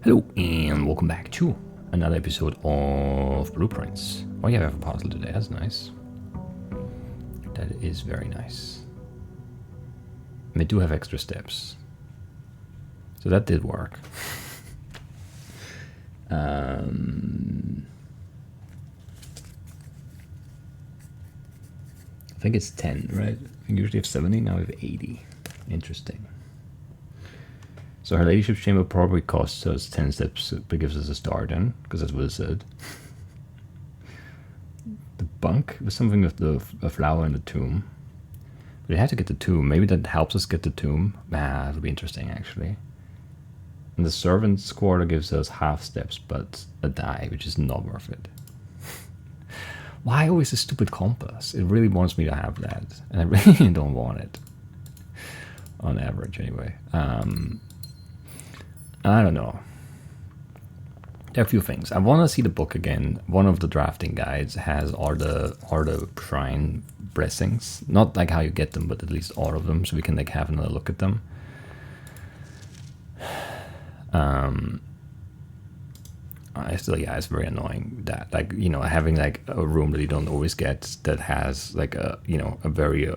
Hello and welcome back to another episode of Blueprints. Oh yeah, we have a puzzle today, that's nice. That is very nice. And we do have extra steps. So that did work. I think it's 10, right? I think usually have 70, now we have 80. Interesting. So her ladyship's chamber probably costs us 10 steps, but gives us a start in, because that's what it said. The bunk was something with a flower in the tomb. We had to get the tomb. Maybe that helps us get the tomb. It'll be interesting, actually. And the servant's quarter gives us half steps, but a die, which is not worth it. Why always a stupid compass? It really wants me to have that, and I really don't want it. On average, anyway. I don't know. There are a few things. I want to see the book again. One of the drafting guides has all the shrine blessings. Not like how you get them, but at least all of them, so we can like have another look at them. It's very annoying that, like, you know, having like a room that you don't always get that has like a, you know, a very you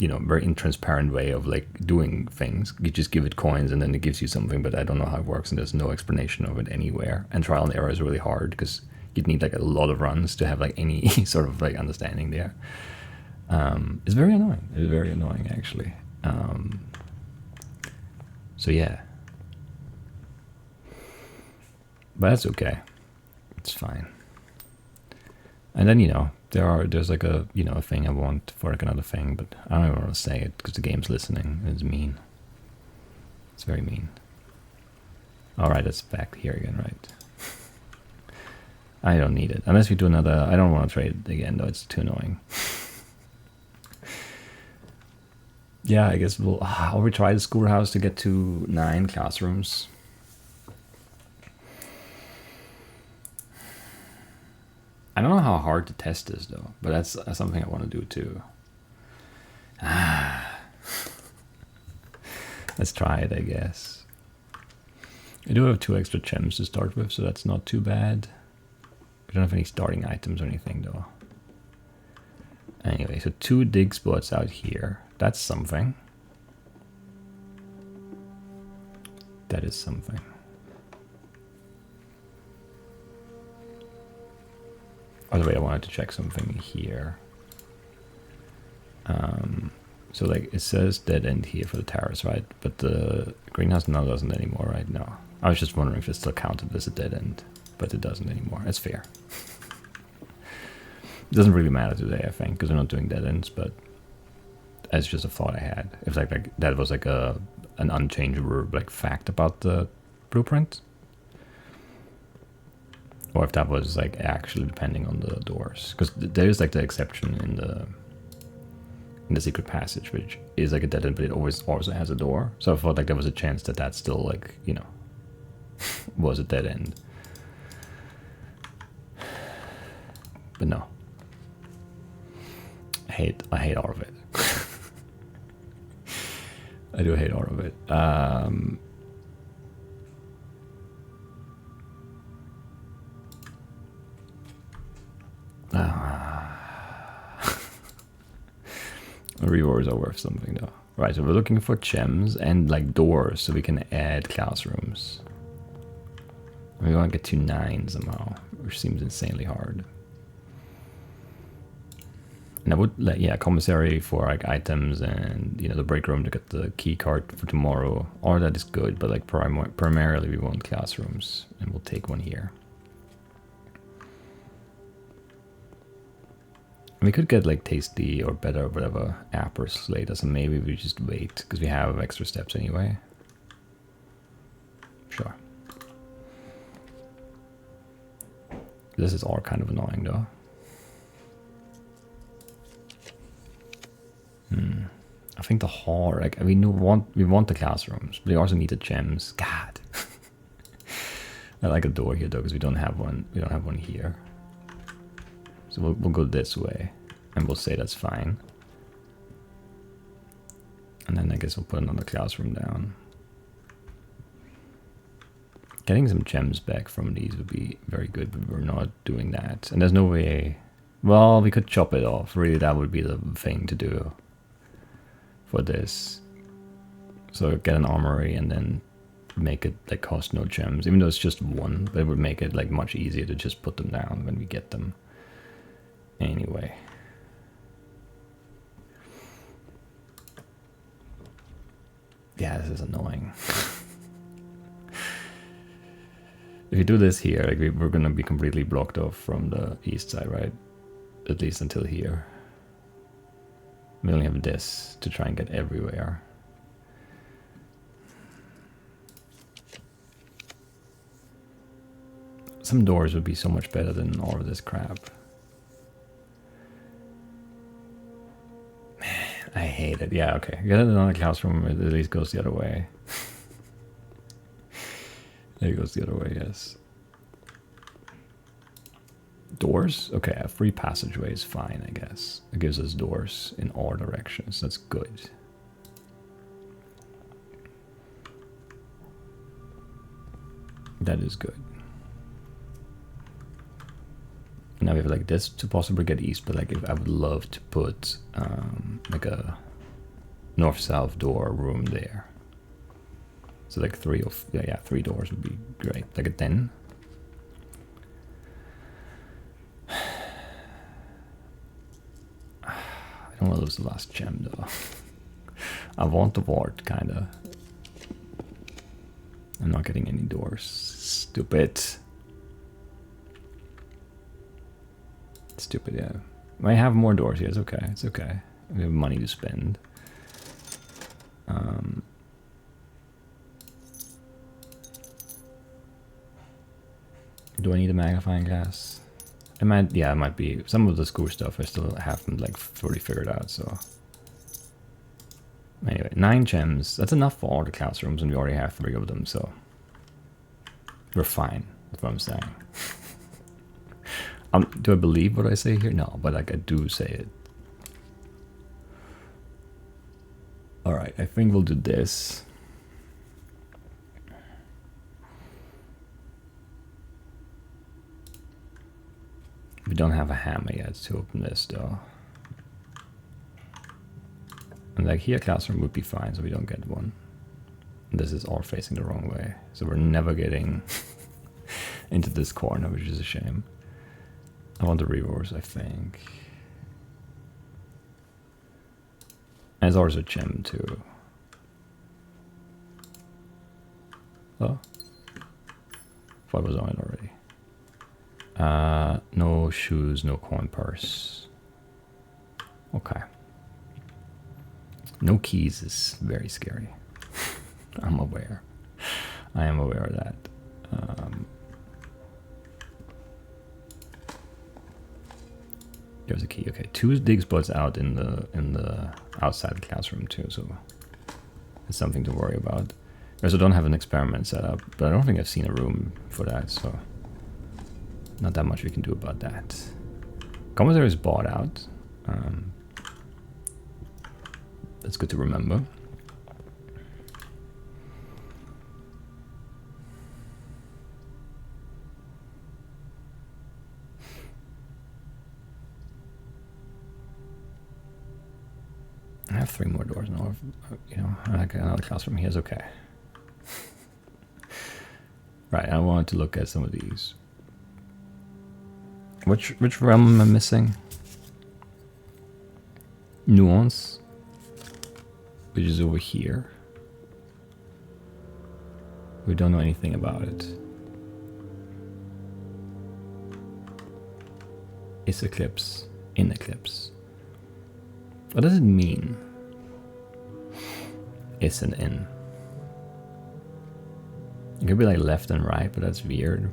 know, very intransparent way of like doing things. You just give it coins and then it gives you something, but I don't know how it works and there's no explanation of it anywhere. And trial and error is really hard because you'd need like a lot of runs to have like any sort of like understanding there. It's very annoying. It's very annoying, actually. So yeah. But that's okay. It's fine. And then, you know, there's like a, you know, a thing I want for like another thing, but I don't even want to say it because the game's listening. It's mean. It's very mean. Alright, it's back here again, right? I don't need it. Unless we do another, I don't want to trade it again though, it's too annoying. Yeah, I guess I'll retry the schoolhouse to get to 9 classrooms. I don't know how hard to test this though, but that's something I want to do too. Let's try it, I guess. I do have 2 extra gems to start with, so that's not too bad. We don't have any starting items or anything though. Anyway, so 2 dig spots out here. That's something. That is something. By the way, I wanted to check something here. So like it says dead end here for the terrace, right? But the greenhouse now doesn't anymore, right? No. I was just wondering if it still counted as a dead end, but it doesn't anymore. That's fair. It doesn't really matter today, I think, because we're not doing dead ends, but that's just a thought I had. If like that was like an unchangeable like fact about the blueprint. Or if that was like actually depending on the doors, because there's like the exception in the secret passage, which is like a dead end, but it always also has a door. So I thought like there was a chance that that still like, you know, was a dead end. But no, I hate all of it. I do hate all of it. Rewards are worth something though. Right, so we're looking for gems and like doors so we can add classrooms. We want to get to 9 somehow, which seems insanely hard. And I would like, yeah, commissary for like items and, you know, the break room to get the key card for tomorrow. All that is good, but like primarily we want classrooms, and we'll take one here. We could get like tasty or better or whatever apples later, so maybe we just wait because we have extra steps anyway. Sure. This is all kind of annoying though. I think the hall, like we want the classrooms, but we also need the gems. God. I like a door here though, because we don't have one. We don't have one here. So we'll go this way, and we'll say that's fine. And then I guess we'll put another classroom down. Getting some gems back from these would be very good, but we're not doing that. And there's no way... Well, we could chop it off. Really, that would be the thing to do for this. So get an armory and then make it like cost no gems. Even though it's just one, but it would make it like much easier to just put them down when we get them. Anyway. Yeah, this is annoying. If you do this here, like we're gonna be completely blocked off from the east side, right? At least until here. We only have this to try and get everywhere. Some doors would be so much better than all of this crap. Man, I hate it. Yeah, okay. Get another classroom, it at least goes the other way. There it goes the other way, yes. Doors? Okay, a free passageway is fine, I guess. It gives us doors in all directions. That's good. That is good. Now we have like this to possibly get east, but like if I would love to put like a north-south door room there. So like three doors would be great. Like a 10. I don't want to lose the last gem though. I want the ward kinda. I'm not getting any doors. Stupid. Stupid, yeah. I have more doors here. It's okay. It's okay. We have money to spend. Do I need a magnifying glass? It might, yeah, it might be. Some of the school stuff I still haven't like fully figured out, so. Anyway, 9 gems. That's enough for all the classrooms, and we already have 3 of them, so. We're fine. That's what I'm saying. Do I believe what I say here? No, but like I do say it. Alright, I think we'll do this. We don't have a hammer yet to open this though. And like here classroom would be fine, so we don't get one. And this is all facing the wrong way. So we're never getting into this corner, which is a shame. I want the rewards, I think. And it's also a gem too. Oh. Thought it was on it already. No shoes, no coin purse. Okay. No keys is very scary. I'm aware. I am aware of that. There's a key. Okay, 2 dig spots out in the outside the classroom too, so it's something to worry about. I also don't have an experiment set up, but I don't think I've seen a room for that, so not that much we can do about that. Commissary is bought out. That's good to remember. I have 3 more doors now. You know, like another classroom here is okay. Right, I wanted to look at some of these. Which realm am I missing? Nuance, which is over here. We don't know anything about it. Is eclipse in eclipse? What does it mean? Is and in. It could be like left and right, but that's weird.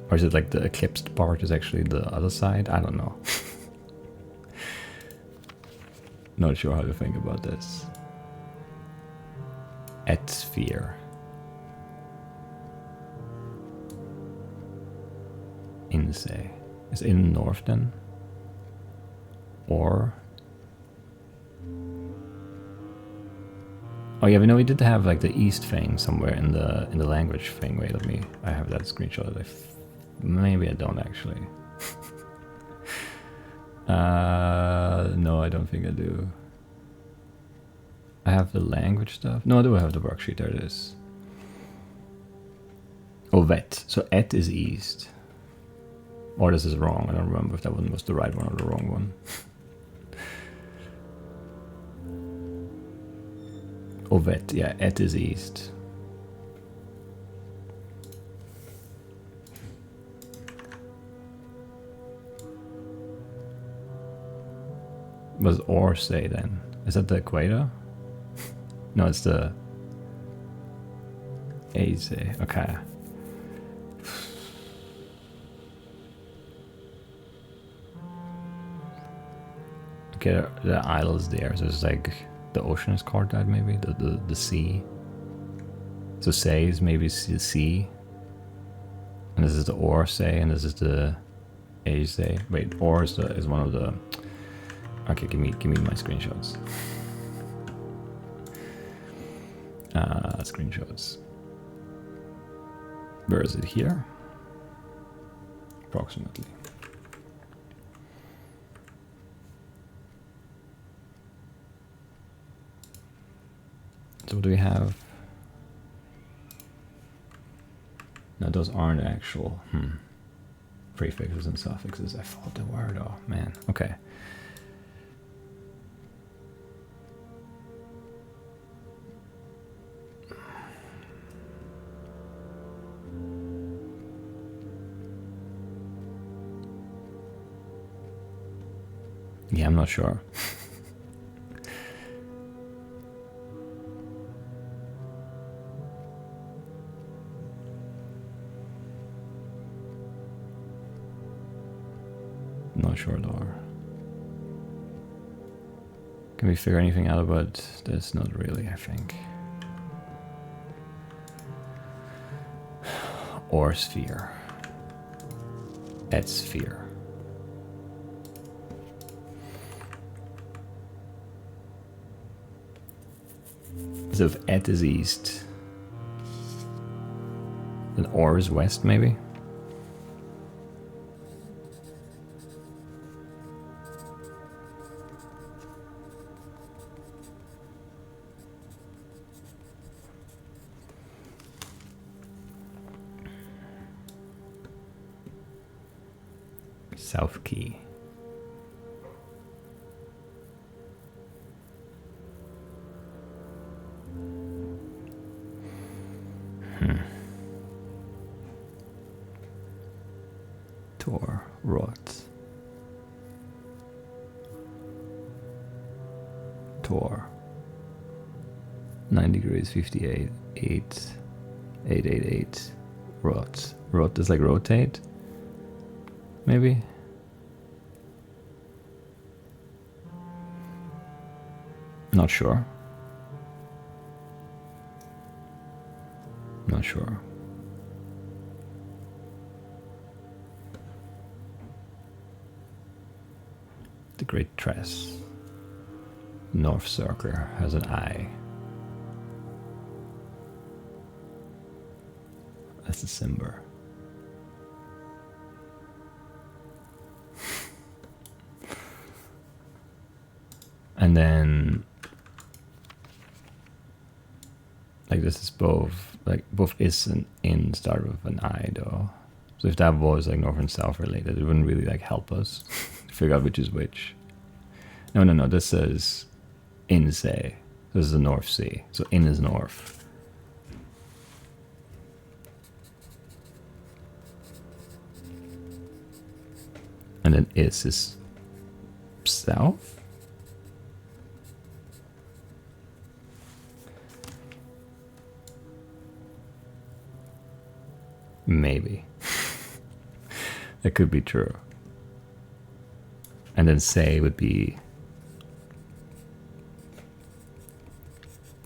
Or is it like the eclipsed part is actually the other side? I don't know. Not sure how to think about this. At sphere. In say. Is in north then? Or Oh yeah, we know we did have like the east thing somewhere in the language thing. Wait, I have that screenshot. Maybe I don't actually. No, I don't think I do. I have the language stuff. No, I do have the worksheet. There it is. Oh, vet. So et is east. Or this is wrong. I don't remember if that one was the right one or the wrong one. Oh, vet. Yeah, et is east. What does or say then? Is that the equator? No, it's the AZ. Okay. Okay, the isle is there, so it's like the ocean is called that, maybe the sea. So say is maybe the sea, and this is the or say, and this is the A say. Wait, or is one of the. Okay, give me my screenshots. Screenshots. Where is it here? Approximately. So what do we have? No, those aren't actual prefixes and suffixes. I thought they were though. Man, okay. Yeah, I'm not sure. Not sure though. Can we figure anything out about this? Not really, I think. Or sphere. Et sphere. So if et is east, then or is west, maybe? South key. Tor, rot. Tor. 9 degrees, 58, 8, 888. Rot. Rot is like rotate? Maybe? Not sure. Not sure. The Great Tress. North Circle has an eye. That's the Cimber. And then like this is both is and in start with an I though. So if that was like north and south related, it wouldn't really like help us figure out which is which. No, this is in say. This is the North Sea. So in is north. And then is south? Maybe. That could be true. And then say would be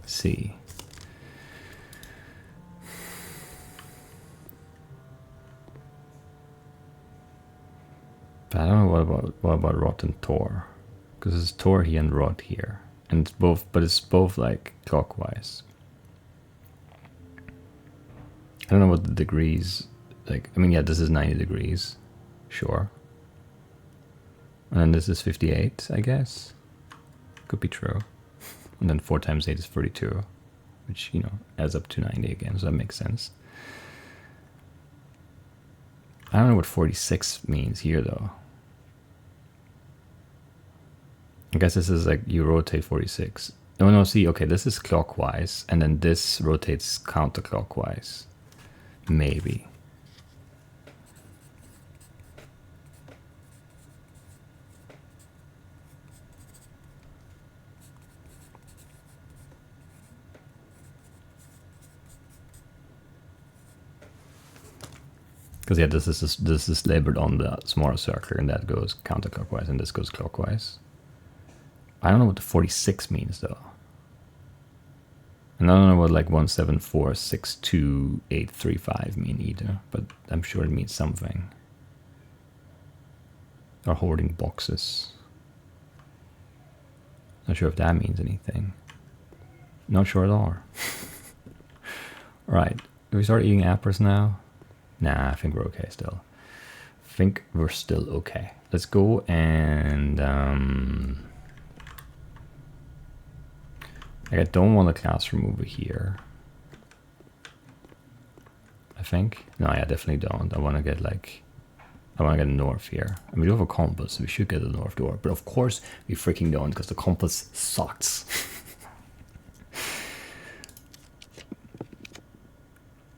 C. But I don't know what about rot and tor, because it's tor here and rot here, And it's both, but it's both like clockwise. I don't know what the degrees, like, I mean, yeah, this is 90 degrees, sure. And then this is 58, I guess. Could be true. And then 4 times 8 is 42, which, you know, adds up to 90 again, so that makes sense. I don't know what 46 means here, though. I guess this is like you rotate 46. Oh, no, see, okay, this is clockwise, and then this rotates counterclockwise. Maybe. Because yeah, this is labeled on the smaller circle, and that goes counterclockwise, and this goes clockwise. I don't know what the 46 means though. And I don't know what like 1746285 mean either, but I'm sure it means something. Or hoarding boxes. Not sure if that means anything. Not sure at all. Right, do we start eating apples now? Nah, I think we're okay still. I think we're still okay. Let's go and like I don't want a classroom over here. I think. No, I definitely don't. I want to get like, I want to get north here. I mean, we do have a compass, so we should get the north door. But of course, we freaking don't, because the compass sucks.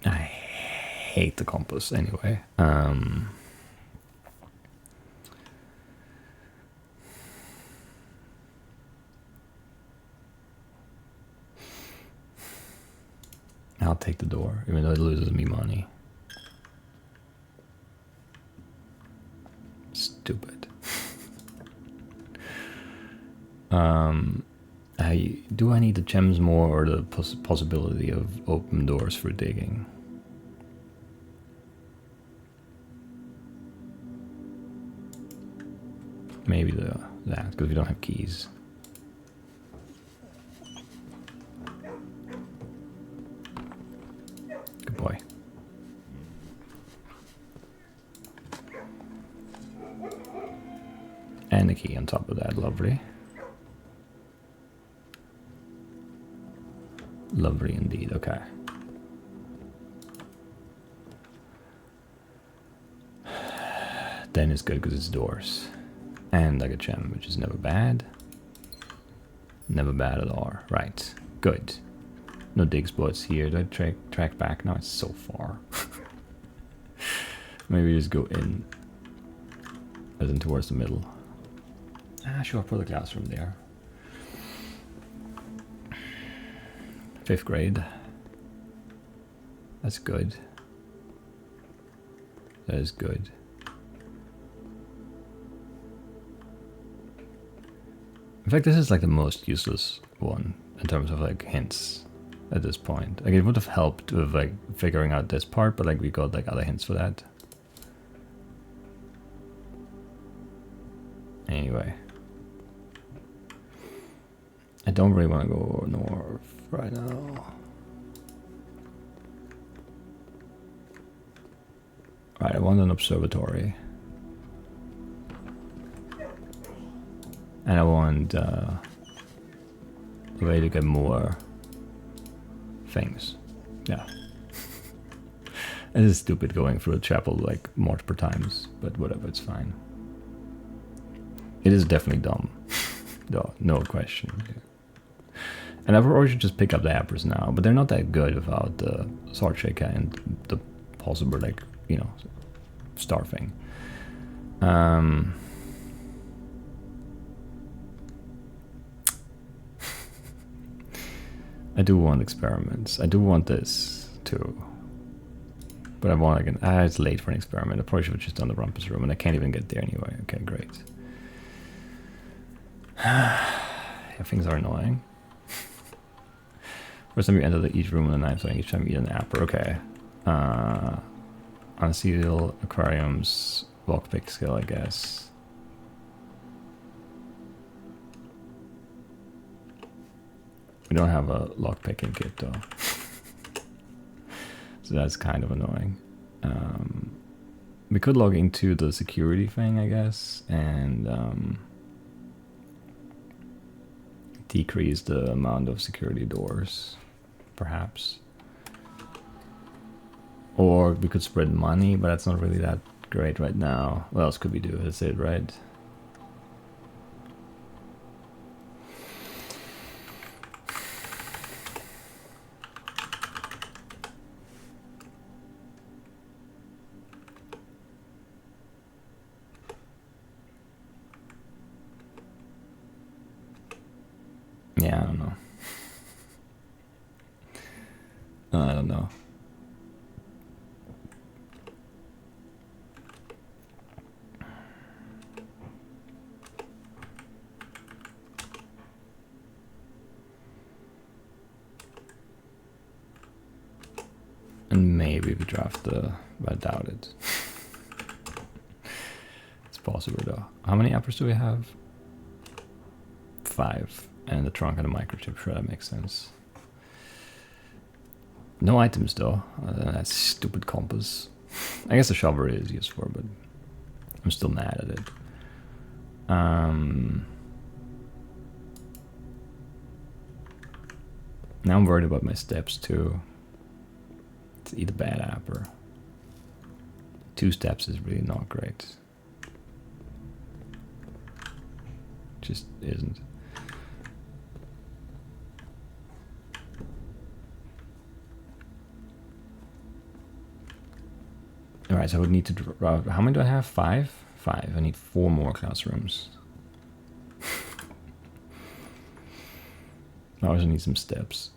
I hate the compass anyway. I'll take the door, even though it loses me money. Stupid. Do I need the gems more, or the possibility of open doors for digging? Maybe that, because we don't have keys. Good boy. And a key on top of that, lovely. Lovely indeed, okay. Then it's good because it's doors. And like a gem, which is never bad. Never bad at all. Right, good. No dig spots here. Do I track back? No, it's so far. Maybe just go in. As in towards the middle. Ah, sure, put the classroom there. 5th grade. That's good. That is good. In fact, this is like the most useless one in terms of like hints at this point. Like it would have helped with like figuring out this part, but like we got like other hints for that. Anyway. I don't really want to go north right now. Right, I want an observatory. And I want a way to get more things. Yeah. It is stupid going through a chapel like multiple times, but whatever, it's fine. It is definitely dumb, though, no question. And I probably should just pick up the apples now, but they're not that good without the sword shaker and the possible, like, you know, star thing. I do want experiments. I do want this too. But I want like it's late for an experiment. I probably should have just done the rumpus room, and I can't even get there anyway. Okay, great. Yeah, things are annoying. First time you enter each room on the ninth playing, each time you eat an apple. Okay. Unseal aquariums, lockpick skill, I guess. We don't have a lockpicking kit though. So that's kind of annoying. We could log into the security thing, I guess, and decrease the amount of security doors, perhaps. Or we could spread money, but that's not really that great right now. What else could we do? That's it, right? Yeah, I don't know. I don't know. And maybe we draft the... I doubt it. It's possible though. How many apples do we have? 5. And the trunk and the microchip, sure, that makes sense. No items though. That stupid compass. I guess the shovel is useful, but I'm still mad at it. Now I'm worried about my steps too. To eat a bad apple. 2 steps is really not great. Just isn't. Alright, so I would need to draw. How many do I have? 5? 5. I need 4 more classrooms. I also need some steps.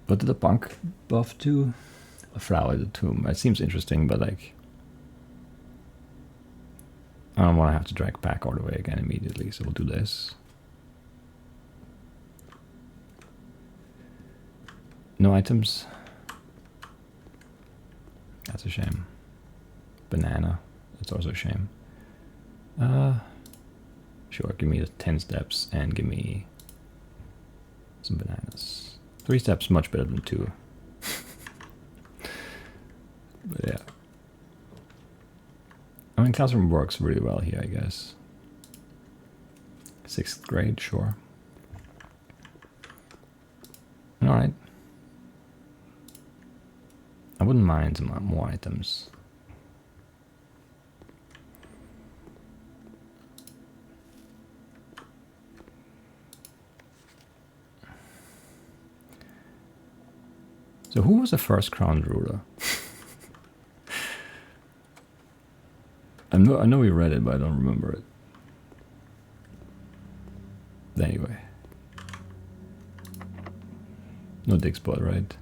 What did the punk buff do? A flower at the tomb. It seems interesting, but like... I don't want to have to drag back all the way again immediately, so we'll do this. No items. That's a shame. Banana. That's also a shame. Sure, give me the 10 steps and give me some bananas. 3 steps, much better than 2. But yeah. I mean, classroom works really well here, I guess. 6th grade, sure. Alright. I wouldn't mind some more items. So who was the first crown ruler? I know we read it, but I don't remember it. Anyway. No dig spot, right?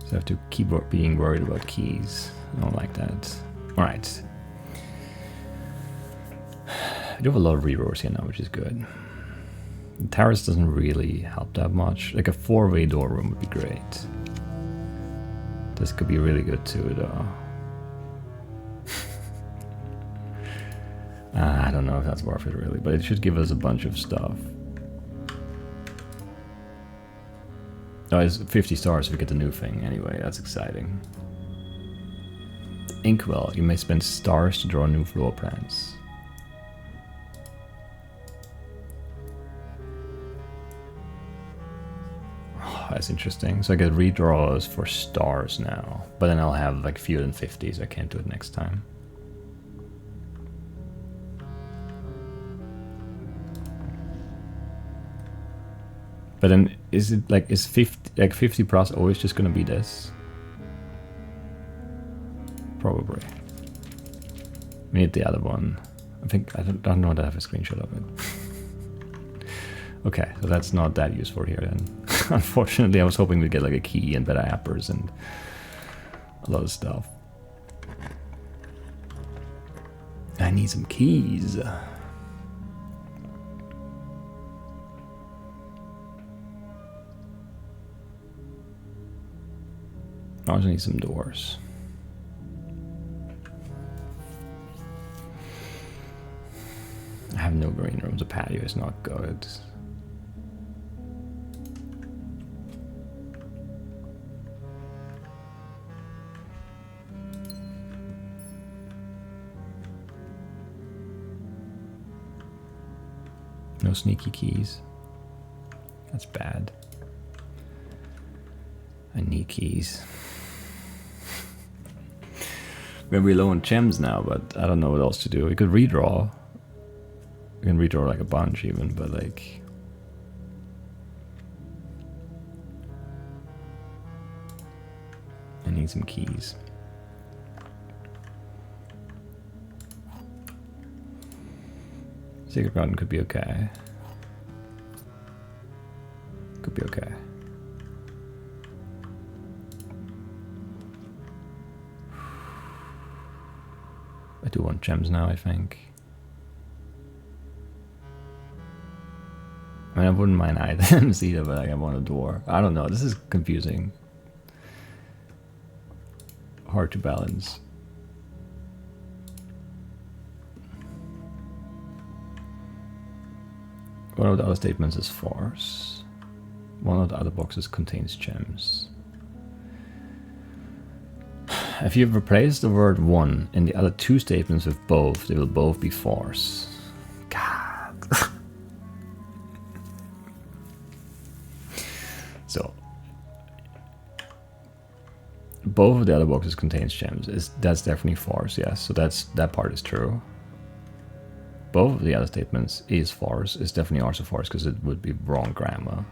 So I have to keep being worried about keys. I don't like that. Alright. I do have a lot of rerolls here now, which is good. The terrace doesn't really help that much. Like a 4-way door room would be great. This could be really good too, though. I don't know if that's worth it really, but it should give us a bunch of stuff. Oh, it's 50 stars if we get the new thing. Anyway, that's exciting. Inkwell, you may spend stars to draw new floor plans. Oh, that's interesting. So I get redraws for stars now, but then I'll have like fewer than 50, so I can't do it next time. But then is it like, is 50 plus always just gonna be this? Probably. We need the other one. I think I don't know that I have a screenshot of it. Okay, so that's not that useful here then. Unfortunately, I was hoping we'd get like a key and better appers and a lot of stuff. I need some keys. I also need some doors. have no green rooms. The patio is not good. No sneaky keys. That's bad. I need keys. We're gonna be low on gems now, but I don't know what else to do. We could redraw. We can redraw like a bunch even, but like... I need some keys. Secret Garden could be okay. Could be okay. I do want gems now, I think. I mean, I wouldn't mind items either, but like, I want a door. I don't know, this is confusing. Hard to balance. One of the other statements is force. One of the other boxes contains gems. If you've replaced the word one in the other two statements with both, they will both be force. God. So, both of the other boxes contains gems. That's definitely force, yes. So that part is true. Both of the other statements is force. It's definitely also force because it would be wrong grammar.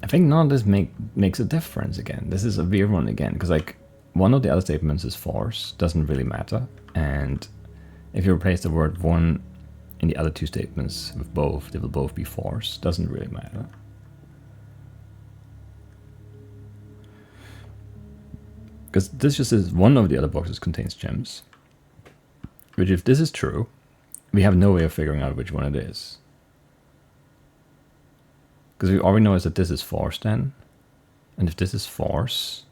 I think none of this makes a difference again. This is a weird one again, because like one of the other statements is force, doesn't really matter. And if you replace the word one in the other two statements with both, they will both be force, doesn't really matter. Because this just says one of the other boxes contains gems. Which if this is true, we have no way of figuring out which one it is. Because all we know is that this is force then. And if this is force,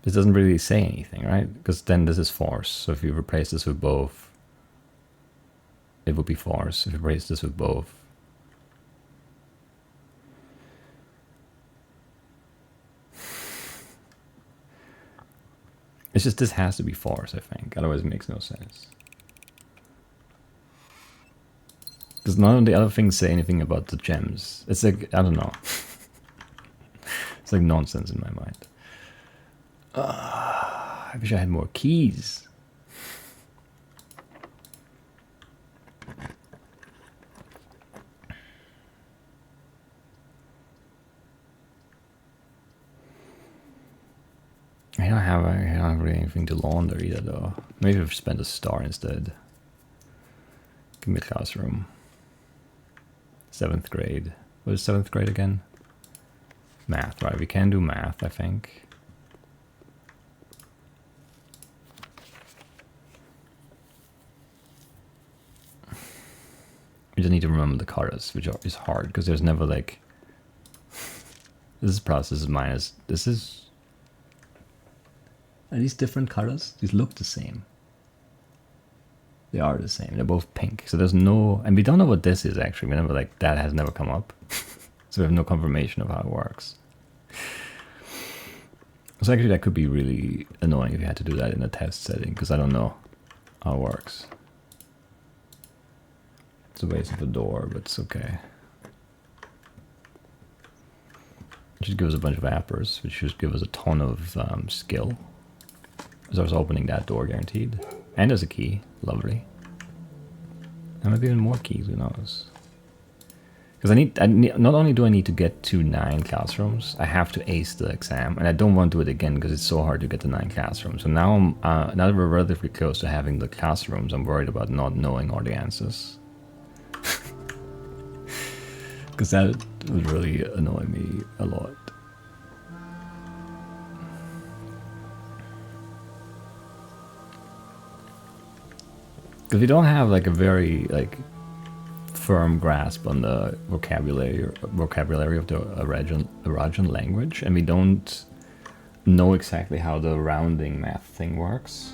this doesn't really say anything, right? Because then this is force. So if you replace this with both, it would be force. If you replace this with both. It's just this has to be force, I think. Otherwise it makes no sense. Because none of the other things say anything about the gems. It's like, I don't know. It's like nonsense in my mind. I wish I had more keys. I don't have really anything to launder either though. Maybe I've spent a star instead. Give me a classroom. 7th grade. What is 7th grade again? Math, right? We can do math, I think. We just need to remember the colors, which is hard because there's never like. This is plus, this is minus. This is. Are these different colors? These look the same. They are the same. They're both pink. So there's no, and we don't know what this is actually. We never like that has never come up. So we have no confirmation of how it works. So actually that could be really annoying if you had to do that in a test setting because I don't know how it works. It's a waste of a door, but it's okay. It should give us a bunch of appers, which should give us a ton of skill. Because I was opening that door guaranteed. And there's a key. Lovely. And maybe even more keys, who knows? Because not only do I need to get to 9 classrooms, I have to ace the exam, and I don't want to do it again because it's so hard to get to 9 classrooms. So now now that we're relatively close to having the classrooms, I'm worried about not knowing all the answers. Because that would really annoy me a lot. Because we don't have like a very like firm grasp on the vocabulary of the Arajan language, and we don't know exactly how the rounding math thing works.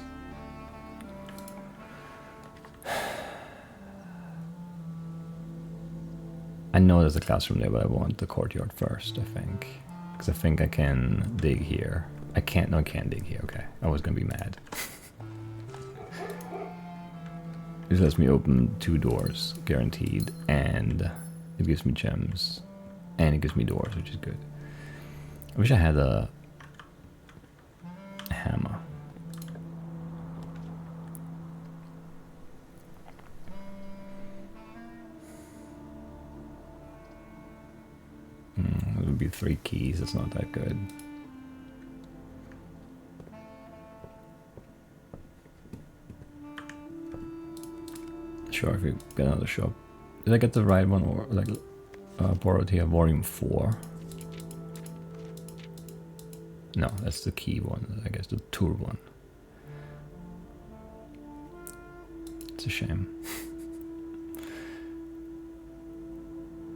I know there's a classroom there, but I want the courtyard first, I think. Because I think I can dig here. I can't, no, I can't dig here, okay. I was gonna be mad. This lets me open 2 doors, guaranteed, and it gives me gems, and it gives me doors, which is good. I wish I had a hammer. It would be 3 keys, it's not that good. Sure, if you get another shop. Did I get the right one, or like borrowed here, volume 4? No, that's the key one, I guess, the tour one. It's a shame.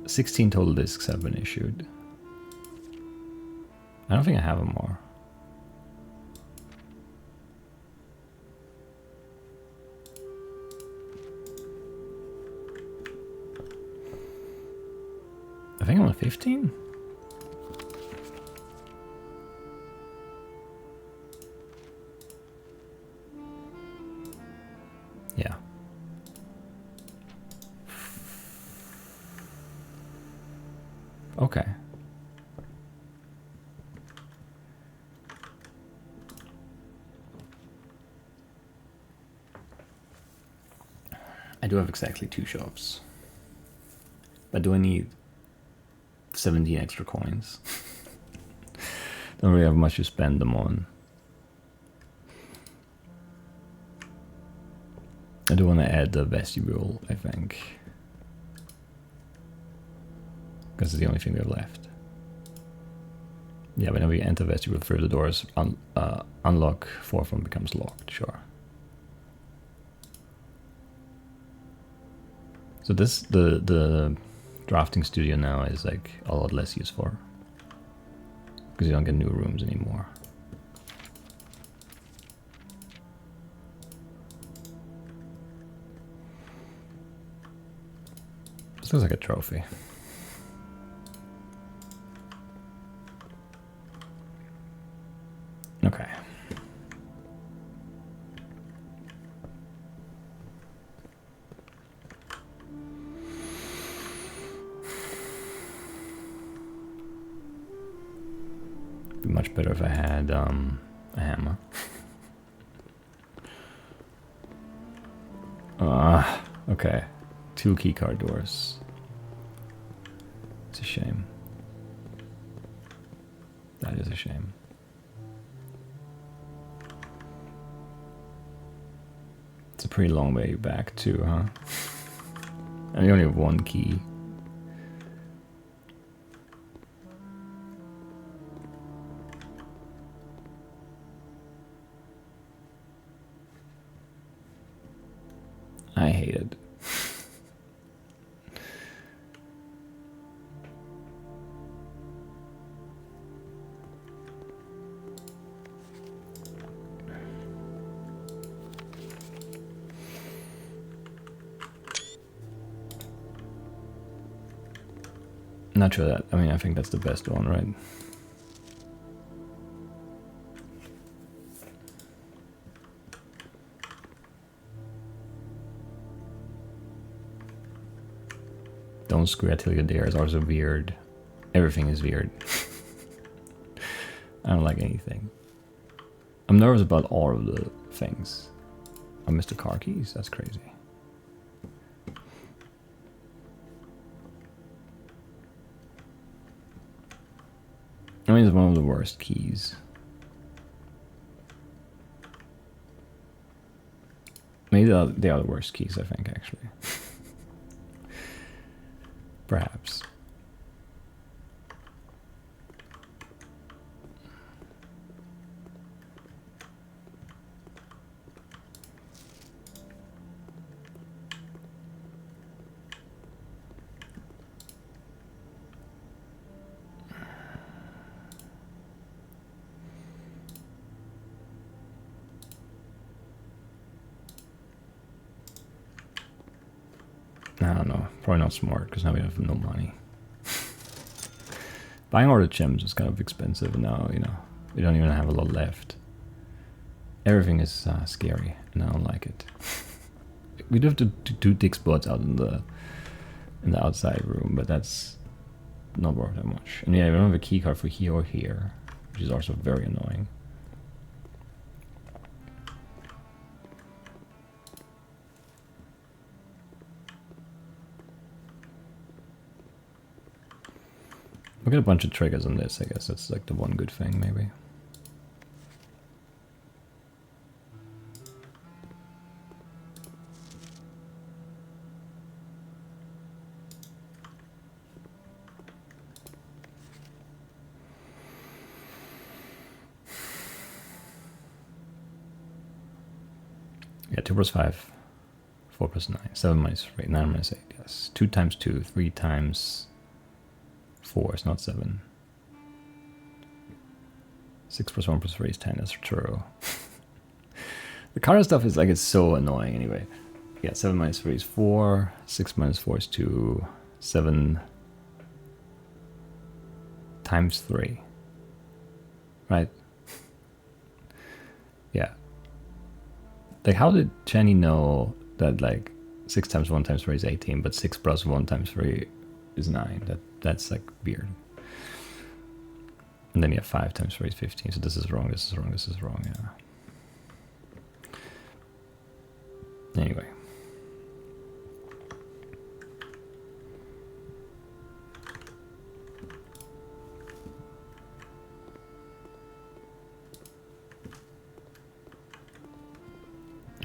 16 total discs have been issued. I don't think I have them more. I think I'm on 15? Yeah. Okay. I do have exactly 2 shops. But do I need 17 extra coins? Don't really have much to spend them on. I do want to add the vestibule, I think. Because it's the only thing we have left. Yeah, whenever you enter vestibule through the doors, unlock, 4th one becomes locked, sure. So this, the drafting studio now is like a lot less useful. Because you don't get new rooms anymore. This looks like a trophy. Okay. It'd be much better if I had a hammer. Okay. 2 keycard doors. It's a shame. That is a shame. It's a pretty long way back too, huh? And you only have 1 key. I hate it. Not sure that, I mean, I think that's the best one, right? Don't screw Atelier there is also weird. Everything is weird. I don't like anything. I'm nervous about all of the things. I missed the car keys, that's crazy. I mean, it's one of the worst keys. Maybe they are the worst keys, I think, actually. Perhaps. I don't know. Probably not smart, because now we have no money. Buying all the gems is kind of expensive now, you know. We don't even have a lot left. Everything is scary, and I don't like it. We do have to do dig spots out in the outside room, but that's not worth that much. And yeah, we don't have a key card for here or here, which is also very annoying. We get a bunch of triggers on this, I guess that's like the one good thing, maybe. Yeah, 2 plus 5, 4 plus 9, 7 minus 3, 9 minus 8, yes. 2 times 2, 3 times 4 is not 7. 6 plus 1 plus 3 is 10, that's true. The card stuff is like, it's so annoying anyway. Yeah, 7 minus 3 is 4, 6 minus 4 is 2, 7 times 3. Right? Yeah. Like, how did Jenny know that, like, 6 times 1 times 3 is 18, but 6 plus 1 times 3 is 9? That's like, weird. And then you have 5 times 3 is 15, so this is wrong, this is wrong, this is wrong, yeah. Anyway.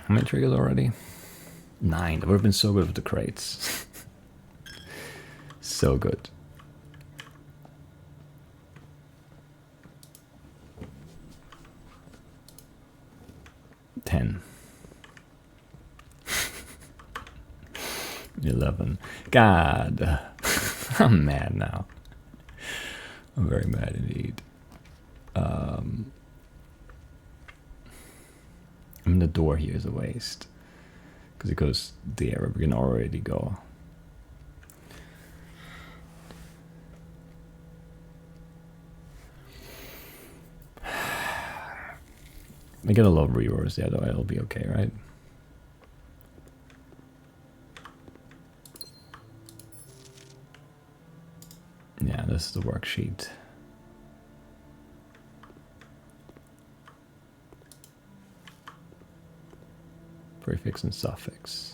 How many triggers already? 9. That would have been so good with the crates. So good. 10. 11. God. I'm mad now. I'm very mad indeed. I mean, the door here is a waste. Because it goes there where we can already go. I get a lot of rerolls, yeah, though it'll be okay, right? Yeah, this is the worksheet. Prefix and suffix.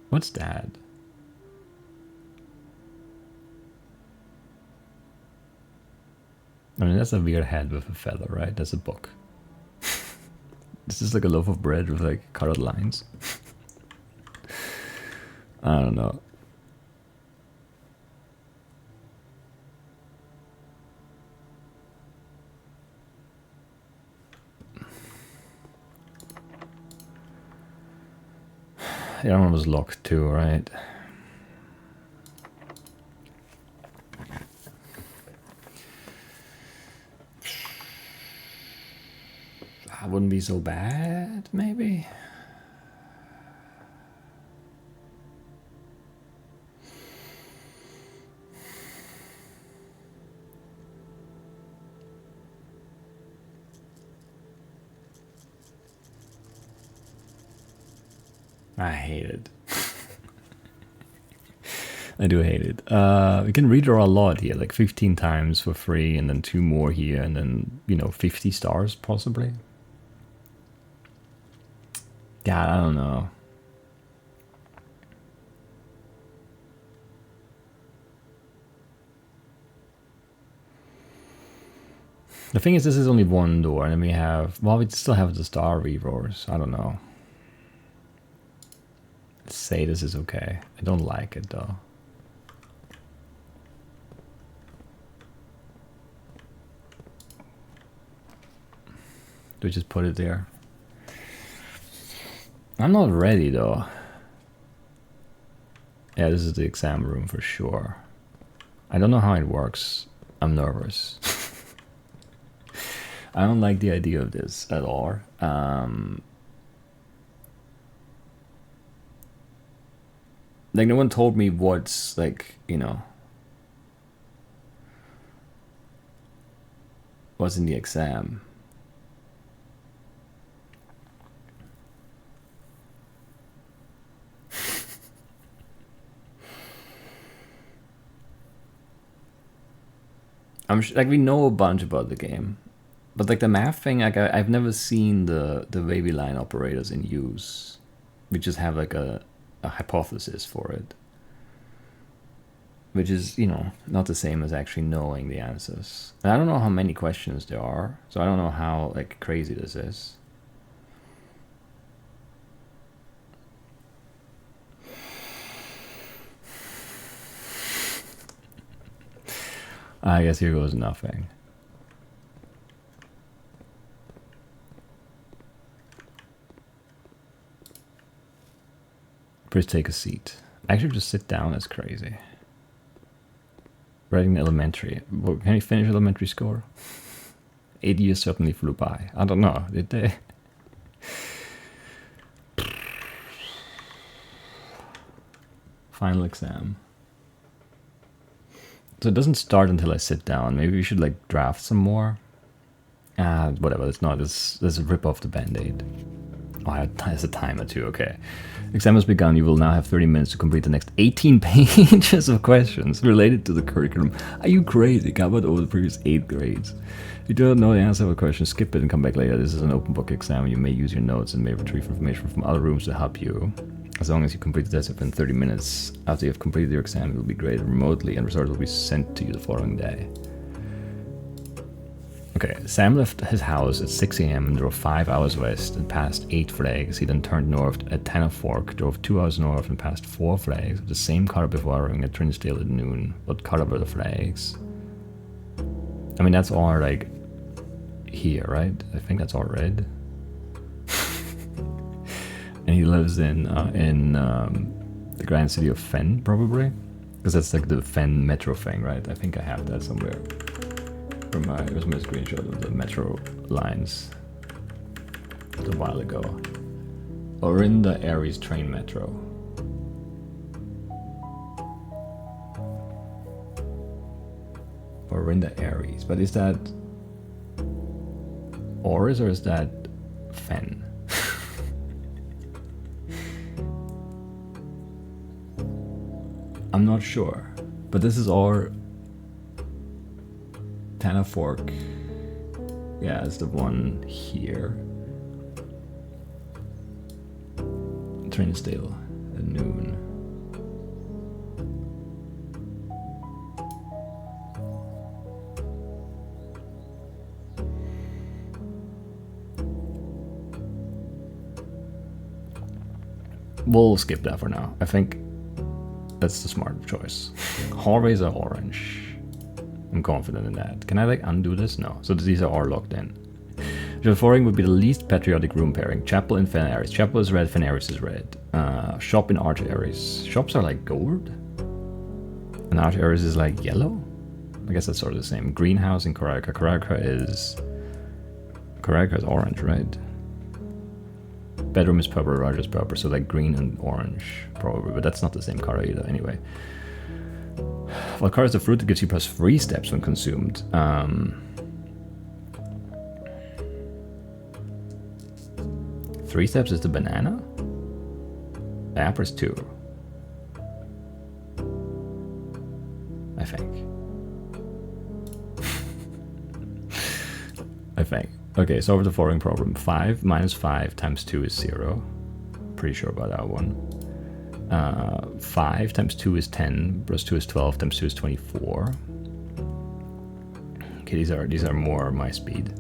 What's that? I mean, that's a weird head with a feather, right? That's a book. This is like a loaf of bread with like colored lines. I don't know. The other one was locked too, right? That wouldn't be so bad, maybe? I hate it. I do hate it. We can redraw a lot here, like 15 times for free, and then 2 more here, and then, you know, 50 stars possibly. God, I don't know. The thing is, this is only one door, and then we have, well, we still have the star reroars. I don't know. Let's say this is okay. I don't like it though. Do we just put it there? I'm not ready though. Yeah, this is the exam room for sure. I don't know how it works. I'm nervous. I don't like the idea of this at all. Like, no one told me what's, like, you know, what's in the exam. Like, we know a bunch about the game, but like the math thing, like I've never seen the wavy line operators in use. We just have like a hypothesis for it, which is, you know, not the same as actually knowing the answers. And I don't know how many questions there are, so I don't know how like crazy this is. I guess here goes nothing. Please take a seat. Actually, just sit down. That's crazy. Writing elementary. Well, can you finish elementary score? 8 years certainly flew by. I don't know. Did they? Final exam. So it doesn't start until I sit down. Maybe we should like draft some more. Whatever. It's not. Let's rip off the band-aid. Oh, there's a timer too. Okay. Exam has begun. You will now have 30 minutes to complete the next 18 pages of questions related to the curriculum. Are you crazy? Covered over the previous 8 grades. If you don't know the answer to a question, skip it and come back later. This is an open book exam. You may use your notes and may retrieve information from other rooms to help you. As long as you complete the test within 30 minutes after you have completed your exam, you will be graded remotely and results will be sent to you the following day. Okay, Sam left his house at 6 a.m. and drove 5 hours west and passed 8 flags. He then turned north at Tanner Fork, drove 2 hours north and passed 4 flags with the same car before arriving at Trinsdale at noon. What color were the flags? I mean, that's all like here, right? I think that's all red. And he lives in the grand city of Fen, probably, because that's like the Fen metro thing, right? I think I have that somewhere. Here's my screenshot of the metro lines a while ago. Orinda Aries train metro. Orinda Aries, but is that Oris or is that Fen? I'm not sure, but this is all Tanner Fork. Yeah, it's the one here. Trinsdale at noon. We'll skip that for now. I think that's the smart choice. Hallways are orange. I'm confident in that. Can I like undo this? No. So these are all locked in. Genre-defying would be the least patriotic room pairing. Chapel and Fen Aries. Chapel is red, Fen Aries is red. Shop in Arch Aries. Shops are like gold. And Arch Aries is like yellow? I guess that's sort of the same. Greenhouse in Karaka. Karaka is orange, right? Bedroom is purple, Roger is purple, so like green and orange probably, but that's not the same color either. Anyway, what color is the fruit that gives you plus 3 steps when consumed? 3 steps is the banana. The apple is 2. I think. Okay, solve the following problem. 5 minus 5 times 2 is 0. Pretty sure about that one. 5 times 2 is 10, plus 2 is 12, times 2 is 24. Okay, these are more my speed.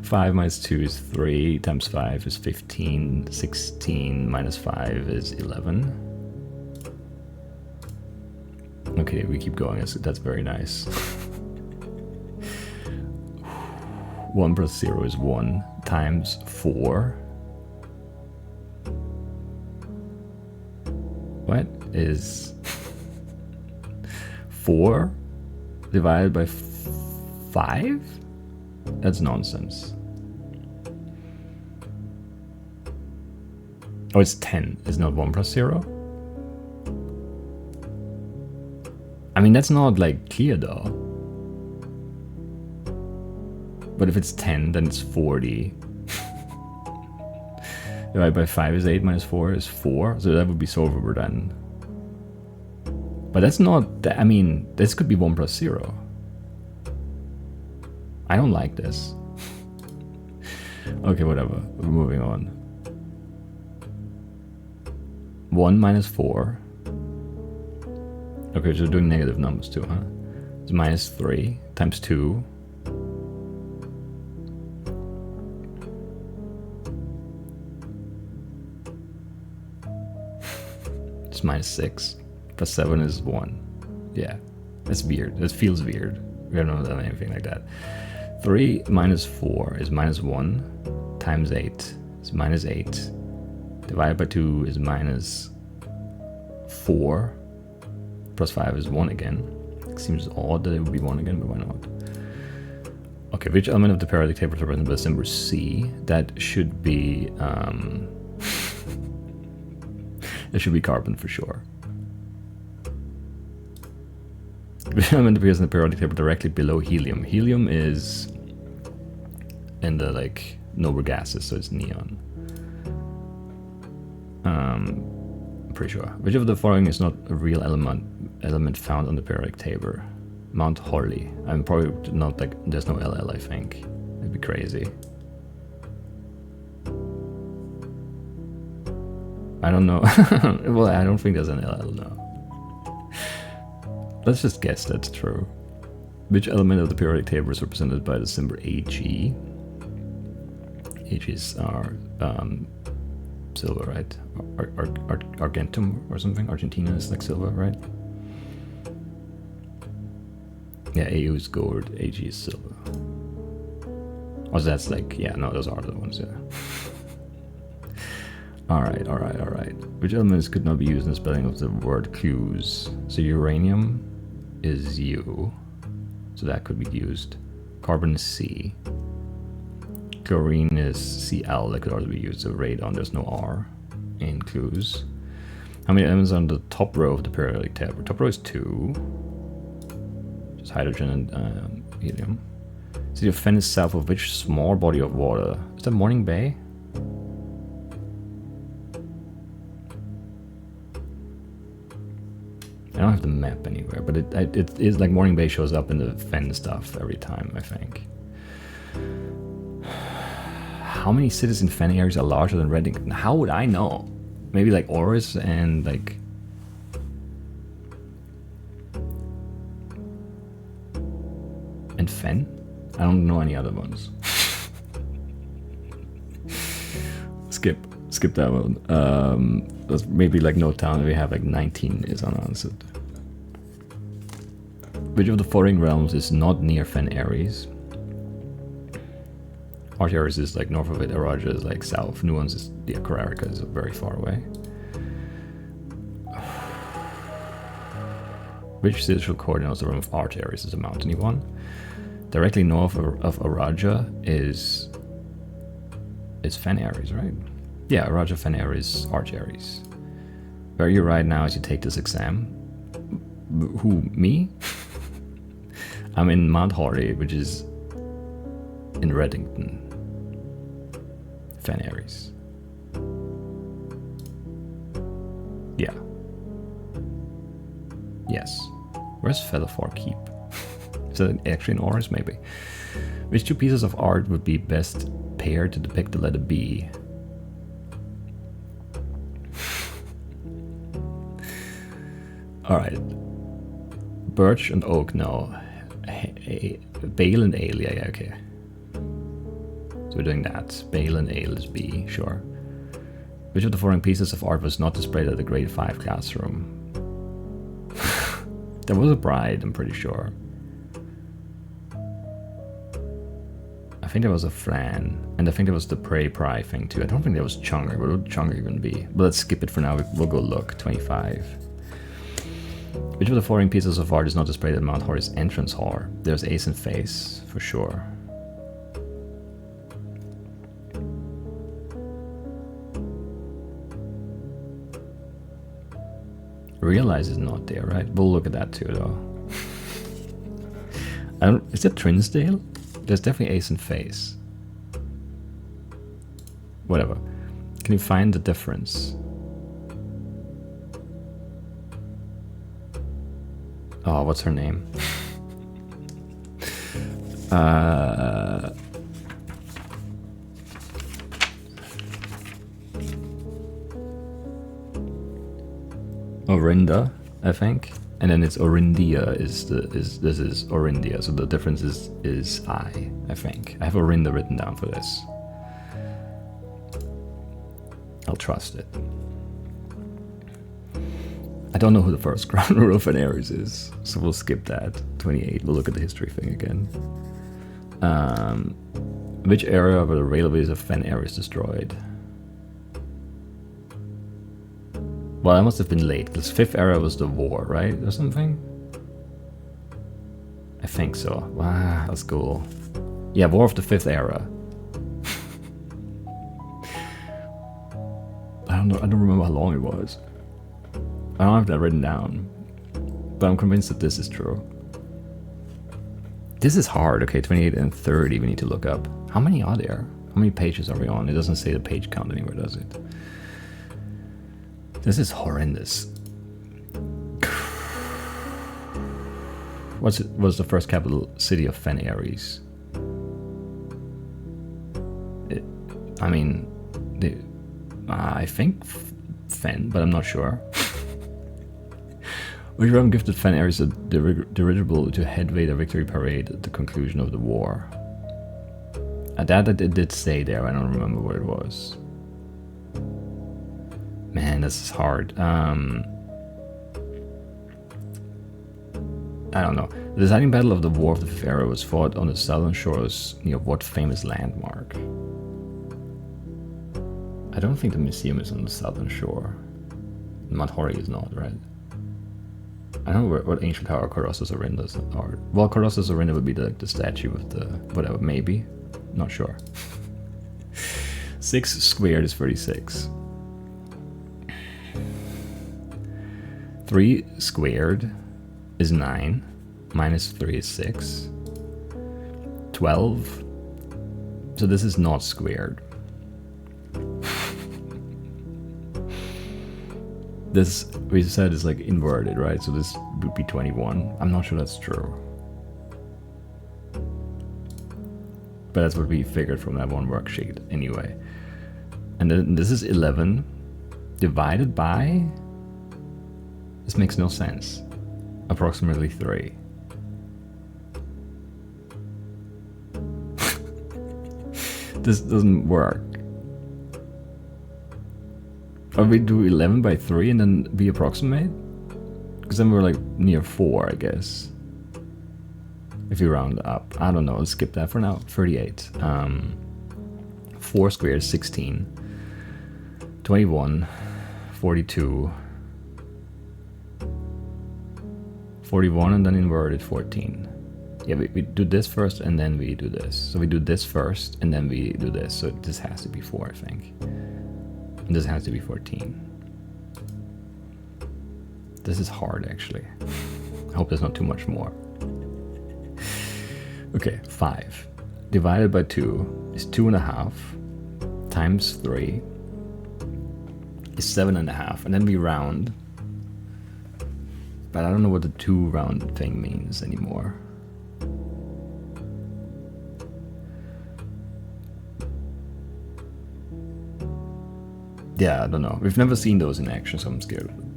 5 minus 2 is 3, times 5 is 15, 16 minus 5 is 11. Okay, we keep going, that's very nice. 1 plus 0 is 1, times 4. What is 4 divided by 5? That's nonsense. Oh, it's 10. It's not 1 plus 0? I mean, that's not, like, clear, though. But if it's 10, then it's 40. Divided by 5 is 8, minus 4 is 4. So that would be solvable then. But that's not... I mean, this could be 1 plus 0. I don't like this. Okay, whatever. We're moving on. 1 minus 4. Okay, so we're doing negative numbers too, huh? It's minus 3 times 2. It's minus 6. Plus 7 is 1. Yeah, that's weird. That feels weird. We haven't done anything like that. 3 minus 4 is minus 1 times 8 is minus 8. Divided by 2 is minus 4. Plus 5 is 1 again. It seems odd that it would be 1 again, but why not? Okay, which element of the periodic table is represented by the symbol C? That should be... that should be carbon for sure. Which element appears in the periodic table directly below helium? Helium is in the, like, noble gases, so it's neon. I'm pretty sure. Which of the following is not a real element found on the periodic table? Mount Holly. I'm probably not, like, there's no LL, I think. It'd be crazy. I don't know. Well, I don't think there's an LL, no. Let's just guess that's true. Which element of the periodic table is represented by the symbol Ag? Ags are silver, right? Argentum or something? Argentina is like silver, right? Yeah, AU is gold, AG is silver. Oh, so that's like, yeah, no, those are the ones, yeah. Alright. Which elements could not be used in the spelling of the word clues? So uranium is U, so that could be used. Carbon is C. Chlorine is Cl, that could also be used. So radon, there's no R in clues. How many elements are on the top row of the periodic table? Top row is 2. Just hydrogen and helium. City of Fen is south of which small body of water? Is that Morning Bay? I don't have the map anywhere, but it is like Morning Bay shows up in the Fen stuff every time, I think. How many cities in Fen areas are larger than Reddington? How would I know? Maybe like Oris and like... and Fen? I don't know any other ones. Skip that one. There's maybe like no town we have like 19 is unanswered. Which of the following realms is not near Fen Aries? Artiaris is like north of it, Araja is like south, Nuance is, yeah, Korarica is very far away. Which sigil coordinates the realm of Artiaris is a mountainy one? Directly north of Araja is Fen Aries, right? Yeah, Araja, Fen Aries, Artiaris. Where are you right now as you take this exam? Who, me? I'm in Mount Holly, which is in Reddington. Fen Aries. Yeah. Yes. Where's Featherfall Keep? Is that actually an Oris? Maybe. Which two pieces of art would be best paired to depict the letter B? Alright. Birch and oak, no. Bale and ale, yeah, okay. So we're doing that. Bale and ale is B, sure. Which of the following pieces of art was not displayed at the grade 5 classroom? There was a bride, I'm pretty sure. I think there was a flan, and I think there was the pray thing too. I don't think there was chunger. What would chunger even be? But let's skip it for now. We'll go look. 25. Which of the following pieces of art is not displayed at Mount Horace entrance hall? There's ace and face, for sure. Realize is not there, right? We'll look at that too, though. Is it Trinsdale? There's definitely ace and face. Whatever. Can you find the difference? Oh, what's her name? Orinda, I think, and then it's Orindia. This is Orindia, so the difference is I think. I have Orinda written down for this. I'll trust it. I don't know who the first ground ruler of Aries is, so we'll skip that. 28. We'll look at the history thing again. Which area of the railways of Fen Aries destroyed? Well, I must have been late, because 5th era was the war, right? Or something? I think so. Wow, that's cool. Yeah, War of the 5th era. I don't know, I don't remember how long it was. I don't have that written down. But I'm convinced that this is true. This is hard. Okay, 28 and 30 we need to look up. How many are there? How many pages are we on? It doesn't say the page count anywhere, does it? This is horrendous. What's the first capital city of Fen Aries? I mean, I think Fen, but I'm not sure. Which realm gifted Fen Aries a dirigible to headway the victory parade at the conclusion of the war? That it did say there, I don't remember what it was. Man, this is hard. I don't know. The deciding battle of the War of the 5th Era was fought on the southern shores near what famous landmark? I don't think the museum is on the southern shore. Mount Horace is not, right? I don't know what ancient tower Colossus Orindas are. Well, Colossus Orinda would be the statue with the whatever, maybe. Not sure. 6 squared is 36. 3 squared is 9. Minus 3 is 6. 12. So this is not squared. This, we said, is like inverted, right? So this would be 21. I'm not sure that's true. But that's what we figured from that one worksheet anyway. And then this is 11 divided by... This makes no sense. Approximately 3. This doesn't work. Or we do 11 by 3 and then we approximate? Because then we're like near 4, I guess. If you round up. I don't know, let's skip that for now. 38. 4 squared is 16. 21. 42. 41 and then inverted 14. Yeah, we do this first and then we do this. So we do this first and then we do this. So this has to be 4, I think. And this has to be 14. This is hard, actually. I hope there's not too much more. Okay, 5 divided by 2 is 2.5 times 3 is 7.5, and then we round. But I don't know what the 2 round thing means anymore. Yeah, I don't know. We've never seen those in action, so I'm scared of them.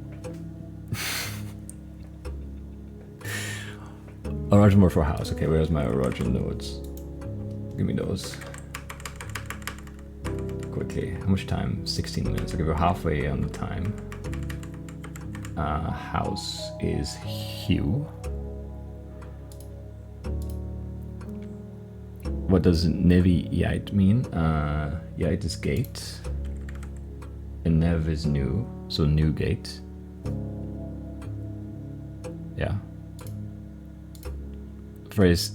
Origin word for house. Okay, where's my origin nodes? Give me those. Quickly. How much time? 16 minutes. Okay, we're halfway on the time. House is hue. What does Nevi Yite mean? Yite is gate. And Nev is new, so new gate. Yeah. Phrase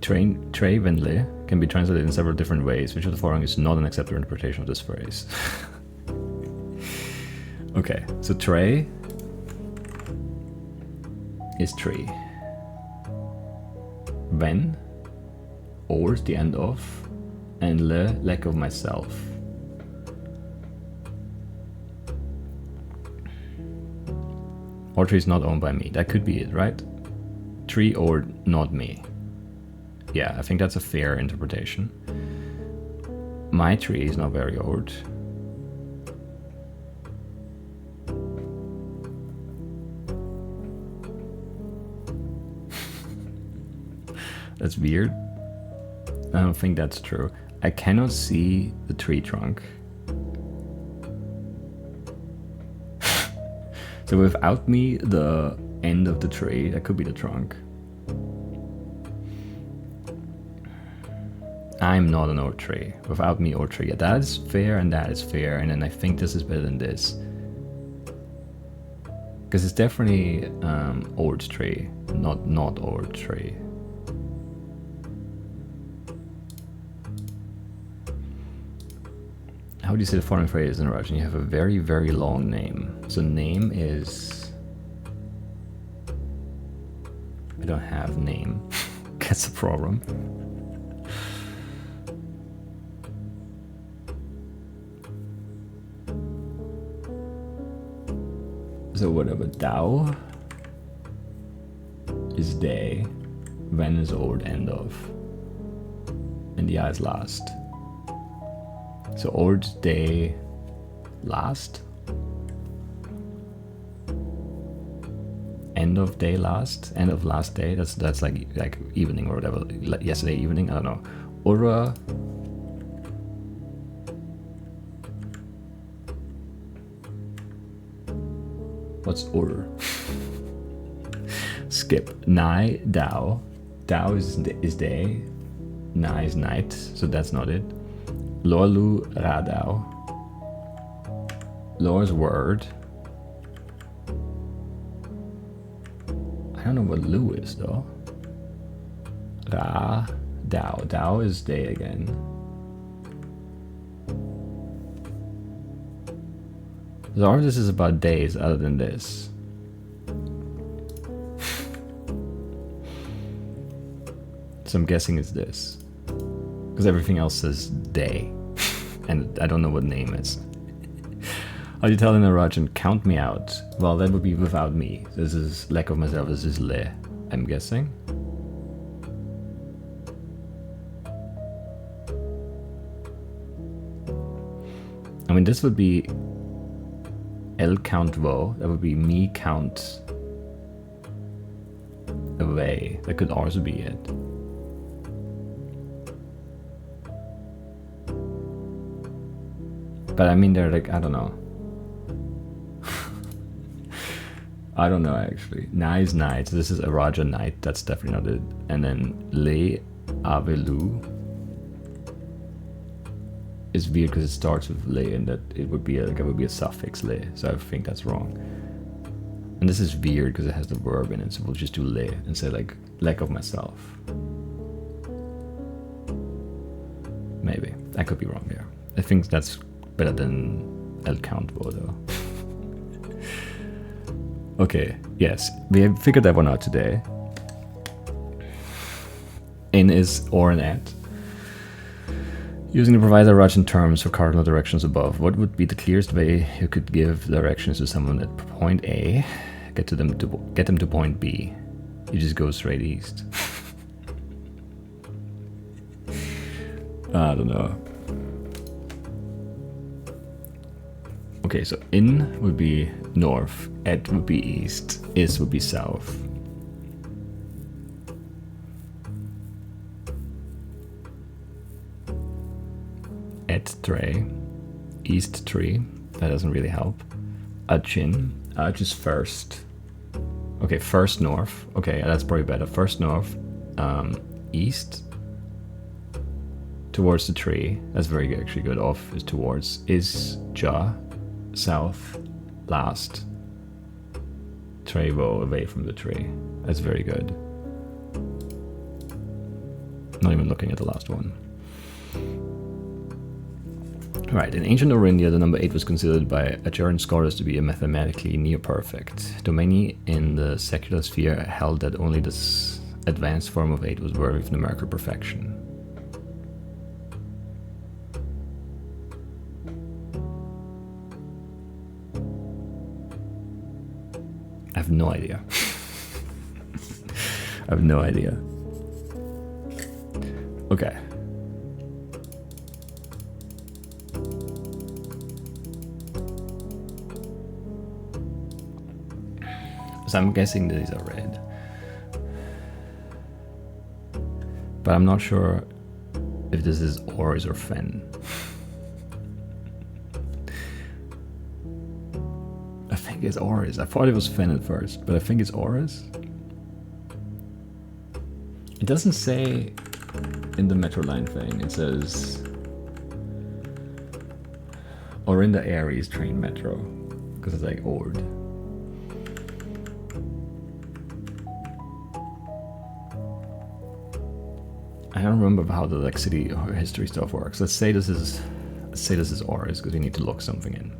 Trey Venle can be translated in several different ways. Which of the following is not an acceptable interpretation of this phrase? Okay, so Trey is tree. When, or the end of, and le, lack of myself. Or tree is not owned by me. That could be it, right? Tree or not me. Yeah, I think that's a fair interpretation. My tree is not very old. That's weird. I don't think that's true. I cannot see the tree trunk. So without me, the end of the tree, that could be the trunk. I'm not an old tree. Without me, old tree. Yeah, that is fair and that is fair. And then I think this is better than this. Because it's definitely old tree, not old tree. How do you say the following phrase in Russian? You have a very, very long name. So name is... I don't have name. That's a problem. So whatever, Dao is day, when is old, end of, and the I is last. So old day, last, end of day, last, end of last day. That's like evening or whatever. Like yesterday evening, I don't know. Ura. What's Ur? Skip. Nai Dao. Dao is day. Nai is night, so that's not it. Lorlu Radao. Lor's word. I don't know what Lu is though. Ra Dao. Dao is day again. So all of this is about days other than this. So I'm guessing it's this. Because everything else says day. And I don't know what name is. How do you tell in a Russian, count me out? Well, that would be without me. This is lack of myself, this is le, I'm guessing. I mean, this would be El count vo, that would be me count away. That could also be it. But I mean, they're like, I don't know. I don't know actually. Na is night, so this is a Raja night, that's definitely not it. And then Le Avelu is weird because it starts with Le and that it would be a suffix Le, so I think that's wrong. And this is weird because it has the verb in it, so we'll just do Le and say like lack of myself. Maybe. I could be wrong here. I think that's better than El Countvo though. Okay, yes, we have figured that one out today. In is or an at. Using the provided Russian terms for cardinal directions above, what would be the clearest way you could give directions to someone at point A, get them to point B? You just go straight east. I don't know. Okay, so in would be north, et would be east, is would be south. Et tre, east tree, that doesn't really help. Achin, is first. Okay, first north. Okay, that's probably better. First north, east, towards the tree. That's very good, actually good. Off is towards. Is ja, south, last. Trevo, away from the tree. That's very good. Not even looking at the last one. Right, in ancient Orindia, the number 8 was considered by Acheran scholars to be a mathematically near-perfect. Though many in the secular sphere held that only this advanced form of 8 was worthy of numerical perfection. I have no idea. I have no idea. Okay. So I'm guessing these are red. But I'm not sure if this is Oris or Fen. I think it's Oris. I thought it was Fen at first, but I think it's Oris. It doesn't say in the Metro Line thing. It says Orinda Aries train metro, because it's like Ord. I don't remember how the like city history stuff works. Let's say this is Oris, because we need to look something in.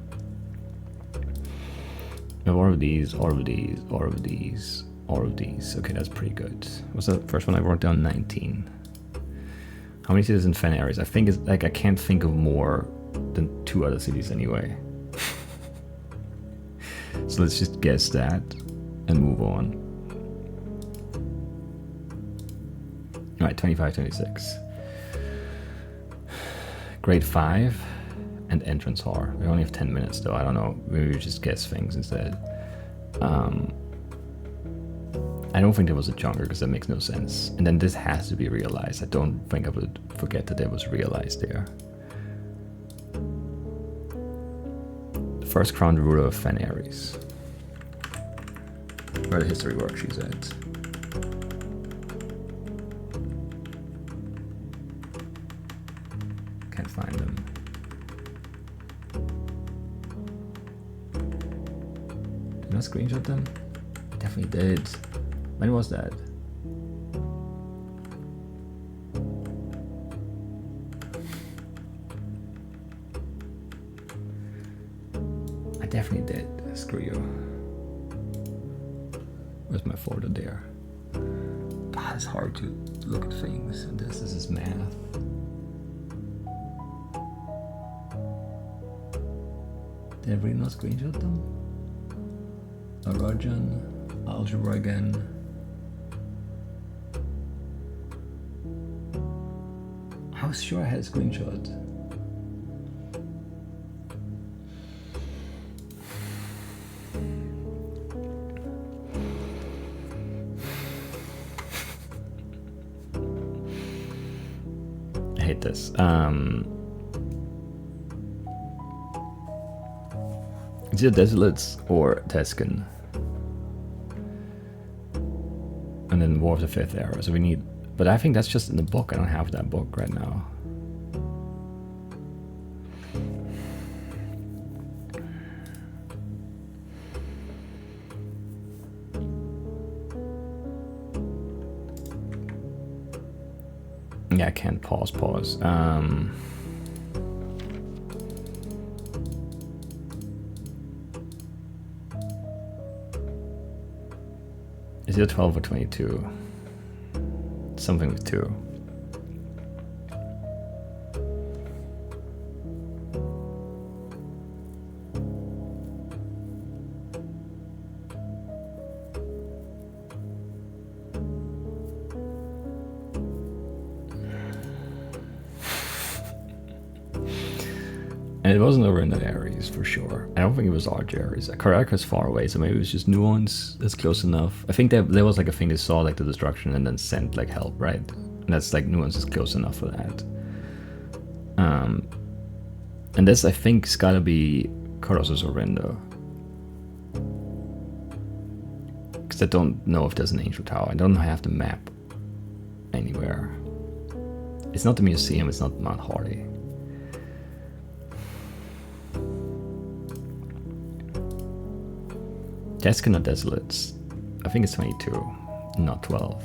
All of these, all of these, all of these, all of these. Okay, that's pretty good. What's the first one I wrote down? 19. How many cities in Fen Aries? I think it's like I can't think of more than 2 other cities anyway. So let's just guess that and move on. Alright, 25, 26. Grade 5 and entrance hall. We only have 10 minutes though, I don't know. Maybe we just guess things instead. I don't think there was a jungle because that makes no sense. And then this has to be realized. I don't think I would forget that it was realized there. The first crowned ruler of Fen Aries. Where the history worksheet's at. Can't find them. Did I screenshot them? I definitely did. When was that? I definitely did. Screw you. Where's my folder there? God, it's hard to look at things. And this is math. Did I really not screenshot them? Arajan, algebra again. I was sure I had a screenshot. I hate this. It's either Desolates or Tescan. And then War of the Fifth Era. So we need... But I think that's just in the book. I don't have that book right now. Yeah, I can't pause. Is it 12 or 22? Something with 2. And it wasn't over in the Aries for sure. I don't think it was Arch Aries. Caracas far away, so maybe it was just nuance. That's close enough. I think that there was like a thing they saw like the destruction and then sent like help, right? And that's like nuance is close enough for that. And this I think is gotta be Colossus Orrendo. Because I don't know if there's an Angel Tower. I don't have the map anywhere. It's not the museum, it's not Mount Hardy. Tuscan or Desolates. I think it's 22, not 12.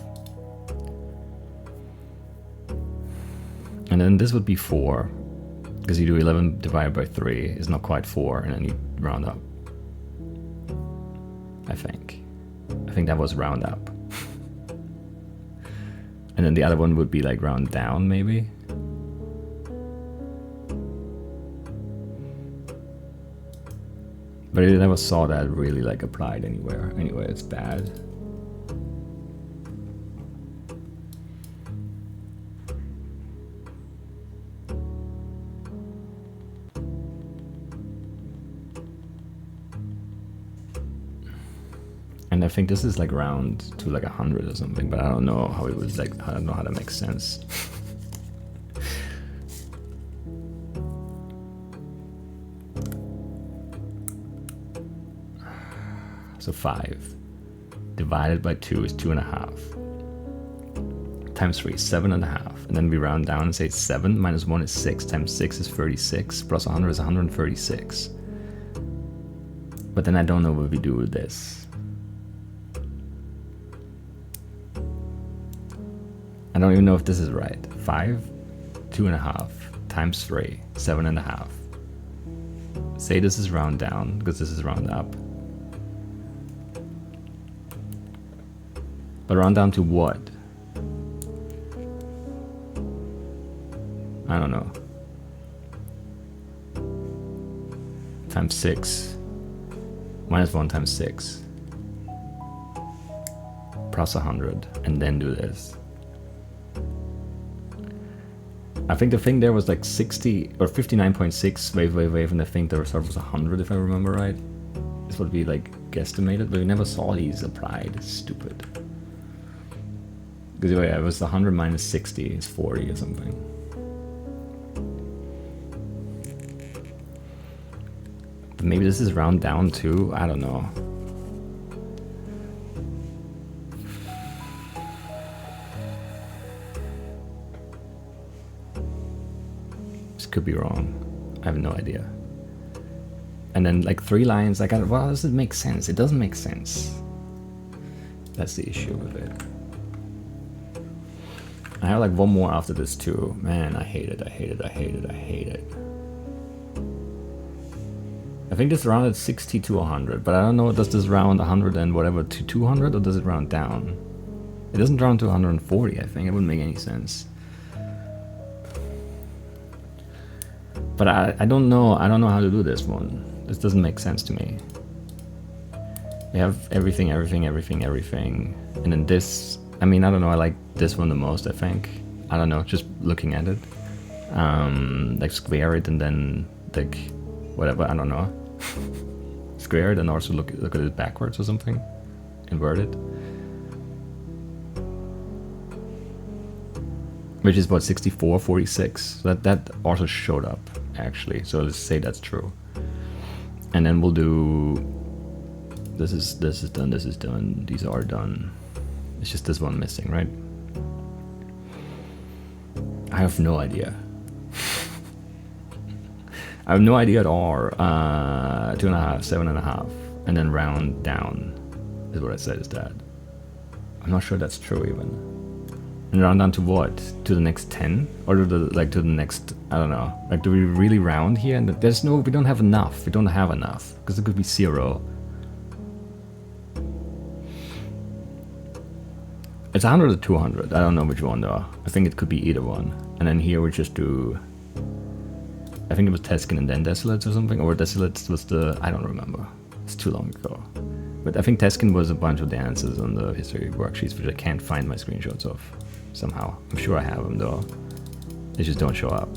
And then this would be 4. Because you do 11 divided by 3 is not quite 4, and then you round up. I think that was round up. And then the other one would be like round down, maybe. But I never saw that really like applied anywhere. Anyway, it's bad. And I think this is like round to like 100 or something, but I don't know how it was like, I don't know how that makes sense. So 5 divided by 2 is 2.5 times 3 is 7.5, and then we round down and say 7 minus 1 is 6 times 6 is 36 plus 100 is 136. But then I don't know what we do with this. I don't even know if this is right. 5, 2.5 times 3, 7.5. Say this is round down because this is round up. But round down to what? I don't know. Times 6. Minus 1 times 6. Plus 100. And then do this. I think the thing there was like 60 or 59.6 wave, and I think the result was 100 if I remember right. This would be like guesstimated, but we never saw these applied. It's stupid. Because yeah, it was 100 minus 60 is 40 or something. But maybe this is round down too. I don't know. Could be wrong. I have no idea. And then like 3 lines, like, well, does it make sense? It doesn't make sense. That's the issue with it. I have like one more after this too. Man, I hate it. I hate it. I hate it. I hate it. I think this rounded 60 to 100, but I don't know. Does this round 100 and whatever to 200, or does it round down? It doesn't round to 140. I think it wouldn't make any sense. But I don't know. I don't know how to do this one. This doesn't make sense to me. We have everything, and then this. I mean, I don't know. I like this one the most. I think. I don't know. Just looking at it, like square it and then like whatever. I don't know. Square it and also look at it backwards or something. Invert it. Which is what, 64, 46. So that also showed up actually. So let's say that's true. And then we'll do this is done, this is done, these are done. It's just this one missing, right? I have no idea. I have no idea at all. 2.5, 7.5, and then round down is what I said is that. I'm not sure that's true even. And round down to what? To the next 10? Or to the next, I don't know. Like, do we really round here? And there's no, we don't have enough. We don't have enough. Because it could be 0. It's 100 or 200. I don't know which one though. I think it could be either one. And then here we just do, I think it was Tuscan and then Desolates or something. Or Desolates was the, I don't remember. It's too long ago. But I think Tuscan was a bunch of dances on the history worksheets, which I can't find my screenshots of. Somehow. I'm sure I have them though. They just don't show up.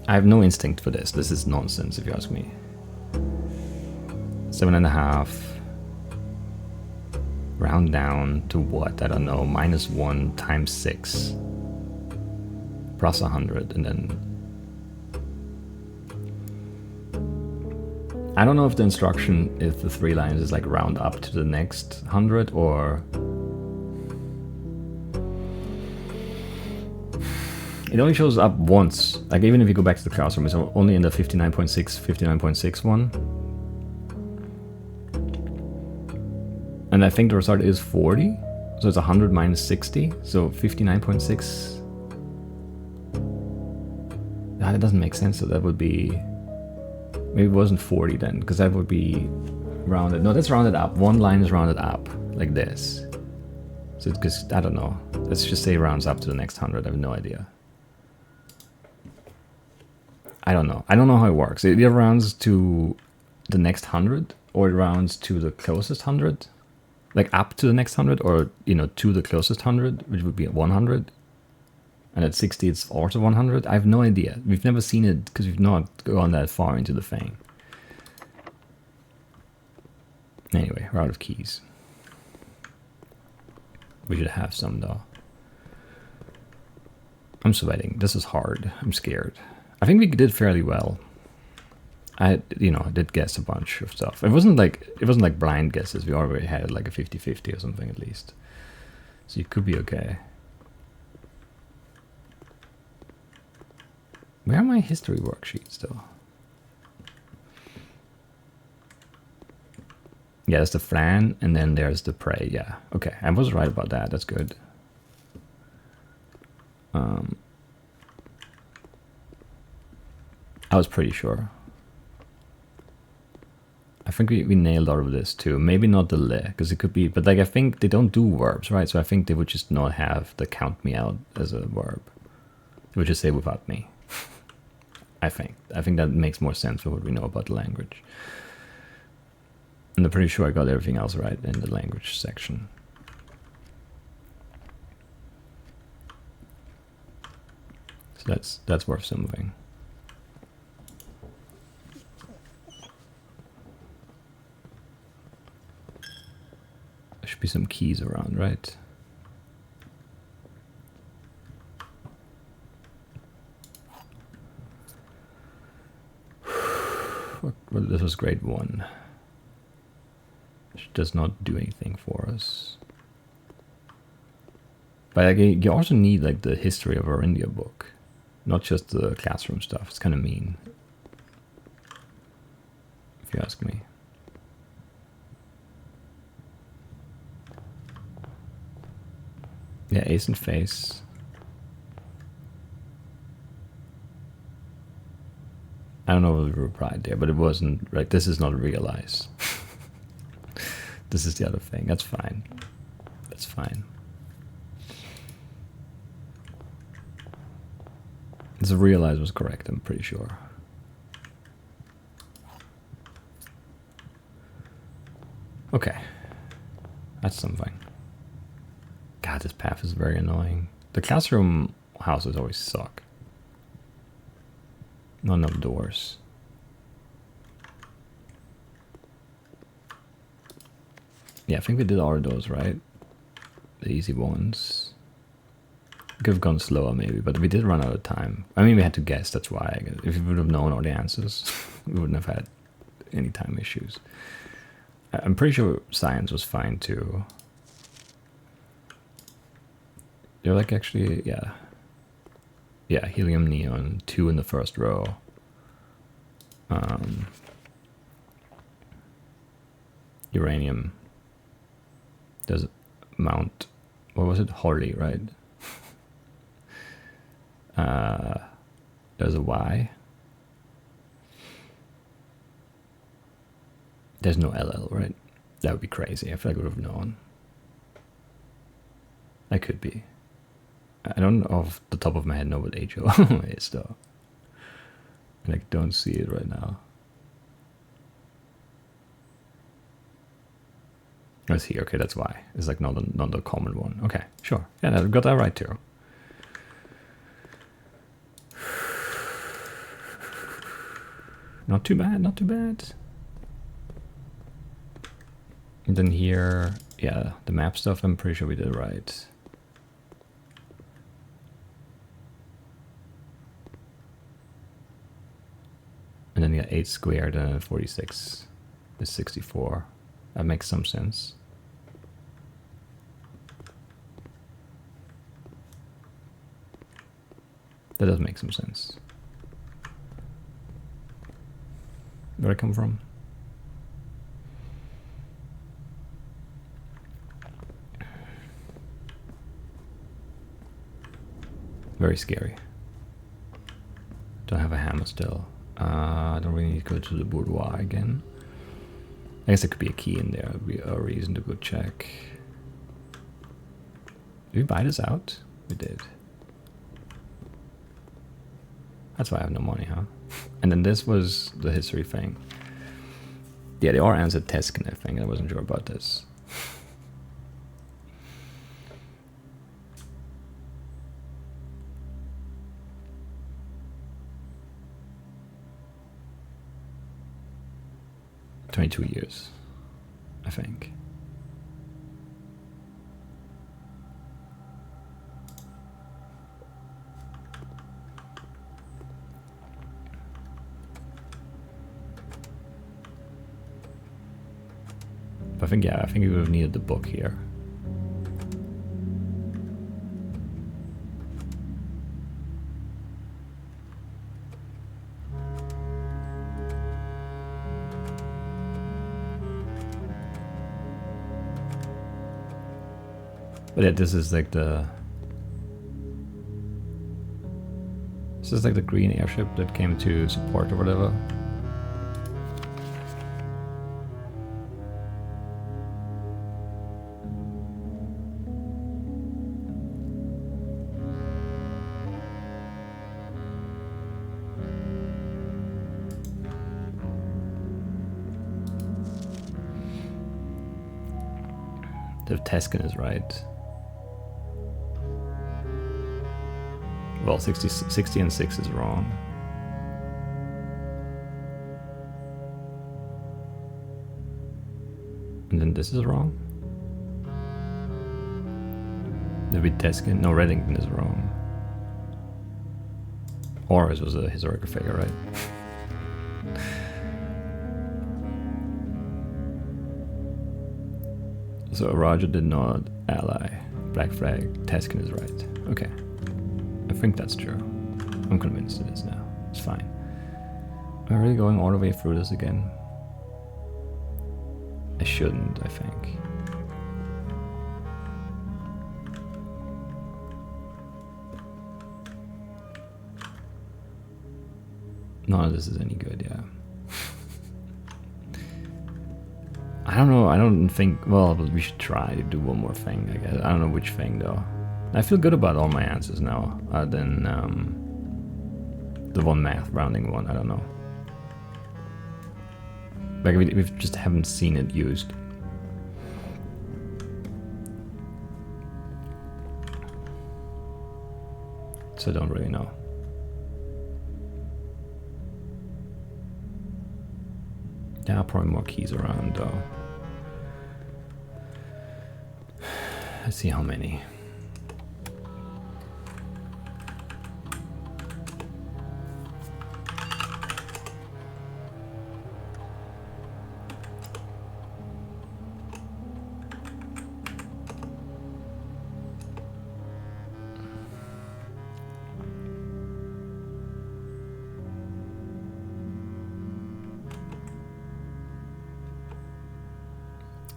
I have no instinct for this. This is nonsense, if you ask me. 7.5. Round down to what? I don't know. -1 times 6. Plus 100, and then... I don't know if the instruction, if the 3 lines is like round up to the next 100, or... It only shows up once. Like, even if you go back to the classroom, it's only in the 59.6, 59.6 one. And I think the result is 40. So it's 100 minus 60. So 59.6. That doesn't make sense. So that would be... Maybe it wasn't 40 then, because that would be rounded. No, that's rounded up. One line is rounded up, like this. So because, I don't know. Let's just say it rounds up to the next 100. I have no idea. I don't know. I don't know how it works. It either rounds to the next 100, or it rounds to the closest 100. Like up to the next 100, or, you know, to the closest 100, which would be 100. And at 60, it's also 100. I have no idea. We've never seen it because we've not gone that far into the thing. Anyway, we're out of keys. We should have some, though. I'm sweating. This is hard. I'm scared. I think we did fairly well. I did guess a bunch of stuff. It wasn't like blind guesses. We already had like a 50-50 or something at least. So you could be okay. Where are my history worksheets though? Yeah, there's the flan and then there's the prey. Yeah, okay. I was right about that. That's good. I was pretty sure. I think we nailed all of this too. Maybe not the le, because it could be, but like I think they don't do verbs, right? So I think they would just not have the count me out as a verb. They would just say without me. I think that makes more sense for what we know about the language. And I'm pretty sure I got everything else right in the language section. So that's worth something. There should be some keys around, right? Well, this was grade 1. Which does not do anything for us. But like, you also need like the history of our India book, not just the classroom stuff. It's kind of mean, if you ask me. Yeah, ace and face. I don't know what we replied there, but it wasn't, right? This is not realize. This is the other thing. That's fine. That's fine. The realize was correct, I'm pretty sure. Okay. That's something. God, this path is very annoying. The classroom houses always suck. Not enough doors. Yeah, I think we did all of those, right? The easy ones. We could have gone slower maybe, but we did run out of time. I mean, we had to guess, that's why. If we would have known all the answers, we wouldn't have had any time issues. I'm pretty sure science was fine too. They're like actually, yeah. Yeah, helium, neon, 2 in the first row. Uranium. There's Mount, what was it? Holly, right? There's a Y. There's no LL, right? That would be crazy. I feel like I would have known. I could be. I don't off the top of my head know what HO is though. And I don't see it right now. I see, okay, that's why. It's like not the common one. Okay, sure. Yeah, I got that right too. Not too bad, not too bad. And then here, yeah, the map stuff, I'm pretty sure we did right. And then yeah, 8 squared and 46 is 64. That makes some sense. That does make some sense. Where I come from? Very scary. Don't have a hammer still. I don't really need to go to the boudoir again. I guess there could be a key in there. Would be a reason to go check. Did we buy this out? We did. That's why I have no money, huh? And then this was the history thing. Yeah, they all answered Tescan, I think. I wasn't sure about this. "22 years, I think." But I think, yeah, I think we would have needed the book here. But yeah, this is like the green airship that came to support or whatever. The Tescan is right. Well, 60 and 6 is wrong. And then this is wrong. Maybe Tescan. No, Reddington is wrong. Ours was a historical figure, right? So Roger did not ally. Black flag. Tescan is right. Okay. I think that's true. I'm convinced it is now. It's fine. Am I really going all the way through this again? I shouldn't, I think. None of this is any good, yeah. I don't know, I don't think, well, we should try to do one more thing, I guess. I don't know which thing, though. I feel good about all my answers now, other than the one math rounding one, I don't know. Like, we just haven't seen it used. So I don't really know. There are probably more keys around, though. Let's see how many.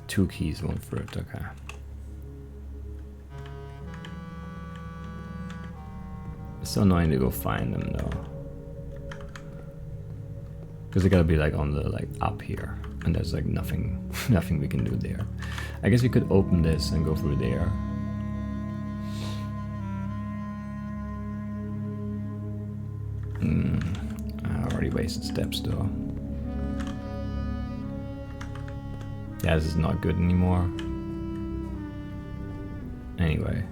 Two keys, one fruit, okay. It's so annoying to go find them though. Because they gotta be like on the like up here. And there's like nothing nothing we can do there. I guess we could open this and go through there. I already wasted steps though. Yeah, this is not good anymore. Anyway.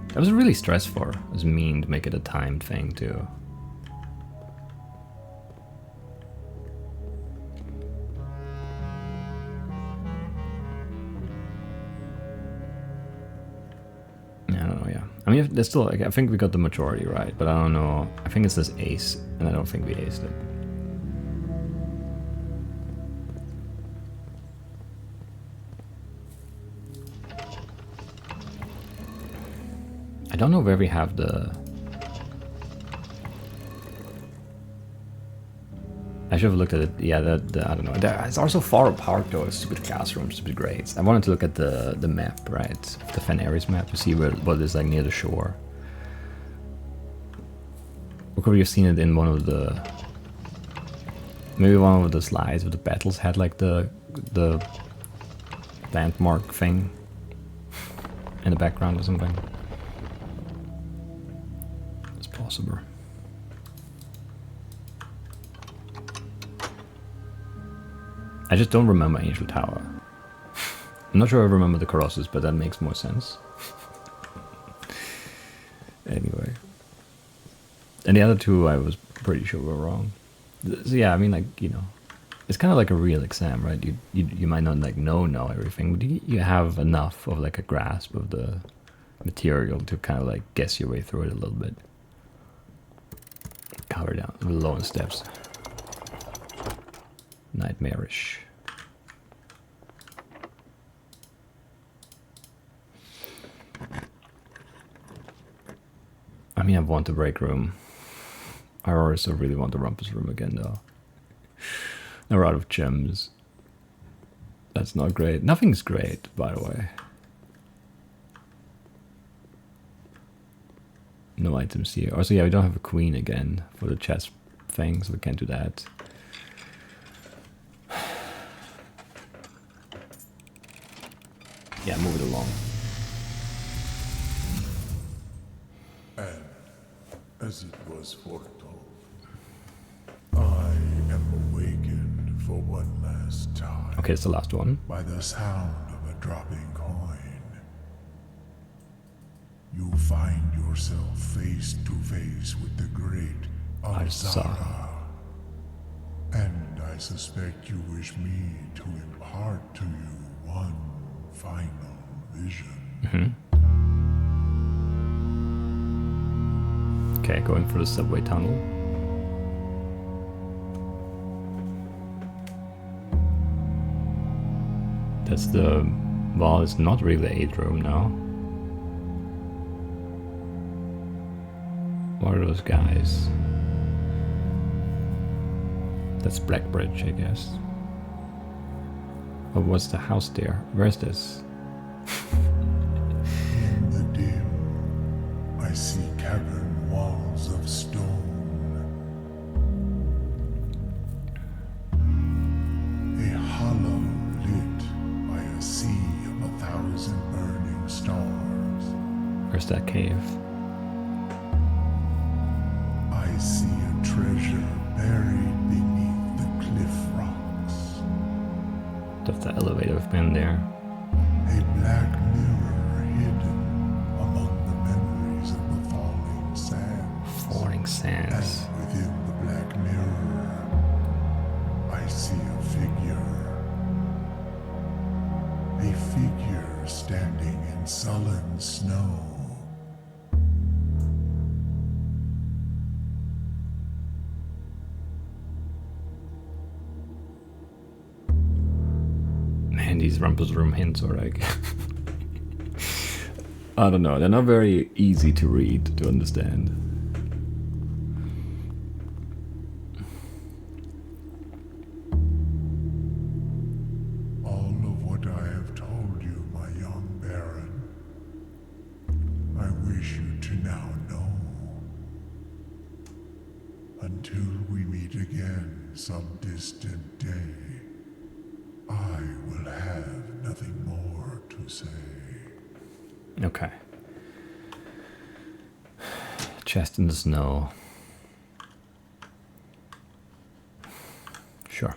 That was really stressful. It was mean to make it a timed thing too. mean, there's still, like, I think we got the majority right, but I don't know. I think it says ace, and I don't think we aced it. I don't know where we have the... I should have looked at it. Yeah, I don't know. It's also far apart though. Stupid classrooms, stupid grades. I wanted to look at the map, right? The Fan Aries map to see what is like near the shore. Or could we have seen it in one of the... Maybe one of the slides with the battles had like the landmark thing in the background or something. It's possible. I just don't remember Angel Tower. I'm not sure I remember the Colossus, but that makes more sense. Anyway. And the other two I was pretty sure were wrong. So yeah, I mean, like, you know, it's kind of like a real exam, right? You might not like know everything, but you have enough of like a grasp of the material to kind of like guess your way through it a little bit. Cover down, low on steps. Nightmarish. I mean, I want the break room. I also really want the rumpus room again, though. Now we're out of gems. That's not great. Nothing's great, by the way. No items here. Also, yeah, we don't have a queen again for the chest thing, so we can't do that. Yeah, move it along. And as it was foretold, I am awakened for one last time. Okay, it's the last one. By the sound of a dropping coin. You find yourself face to face with the great Alzara. And I suspect you wish me to impart to you one final vision. Okay, going for the subway tunnel. That's the... Well, it's not really the 8th room now. What are those guys? That's Blackbridge, I guess. Oh, what's the house there? Where's this? In the dim, I see cavern walls of stone. A hollow lit by a sea of 1,000 burning stars. Where's that cave? I see a treasure buried beneath the cliff rocks. Does the elevator have been there? A black mirror hidden among the memories of the falling sands. Falling sands. And within the black mirror, I see a figure. A figure standing in sullen snow. Man, these Rumpus Room hints are like... I don't know, they're not very easy to read, to understand. All of what I have told you, my young Baron, I wish you to now know. Until we meet again some distant day, I will have nothing more to say. Okay. Chest in the snow. Sure.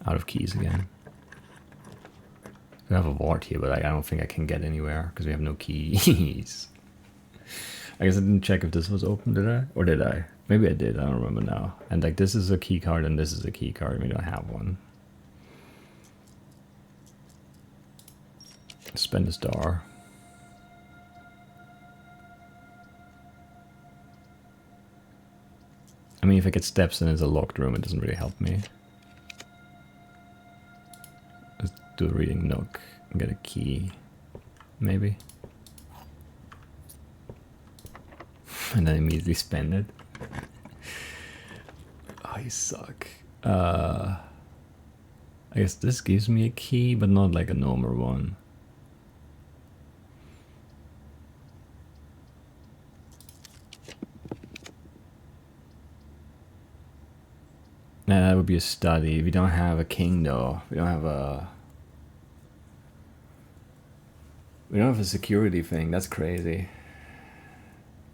Out of keys again. We have a ward here, but I don't think I can get anywhere because we have no keys. I guess I didn't check if this was open, did I? Or did I? Maybe I did, I don't remember now. And like this is a key card and this is a key card. We don't have one. Spend a star. I mean, if I get steps and it's a locked room, it doesn't really help me. Let's do a reading nook and get a key, maybe. And then immediately spend it. Oh, you suck. I guess this gives me a key, but not like a normal one. Nah, that would be a study. We don't have a king though. We don't have a security thing. That's crazy.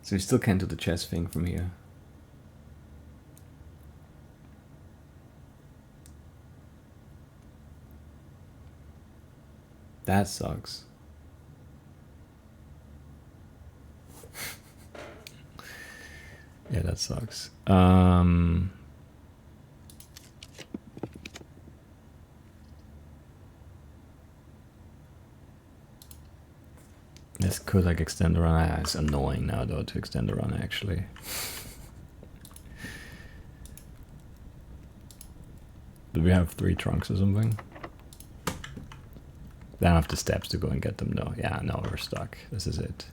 So we still can't do the chess thing from here. That sucks. Yeah, that sucks. This could like extend the run. It's annoying now though to extend the run actually. Do we have 3 trunks or something? I don't have the steps to go and get them though. Yeah, no, we're stuck. This is it.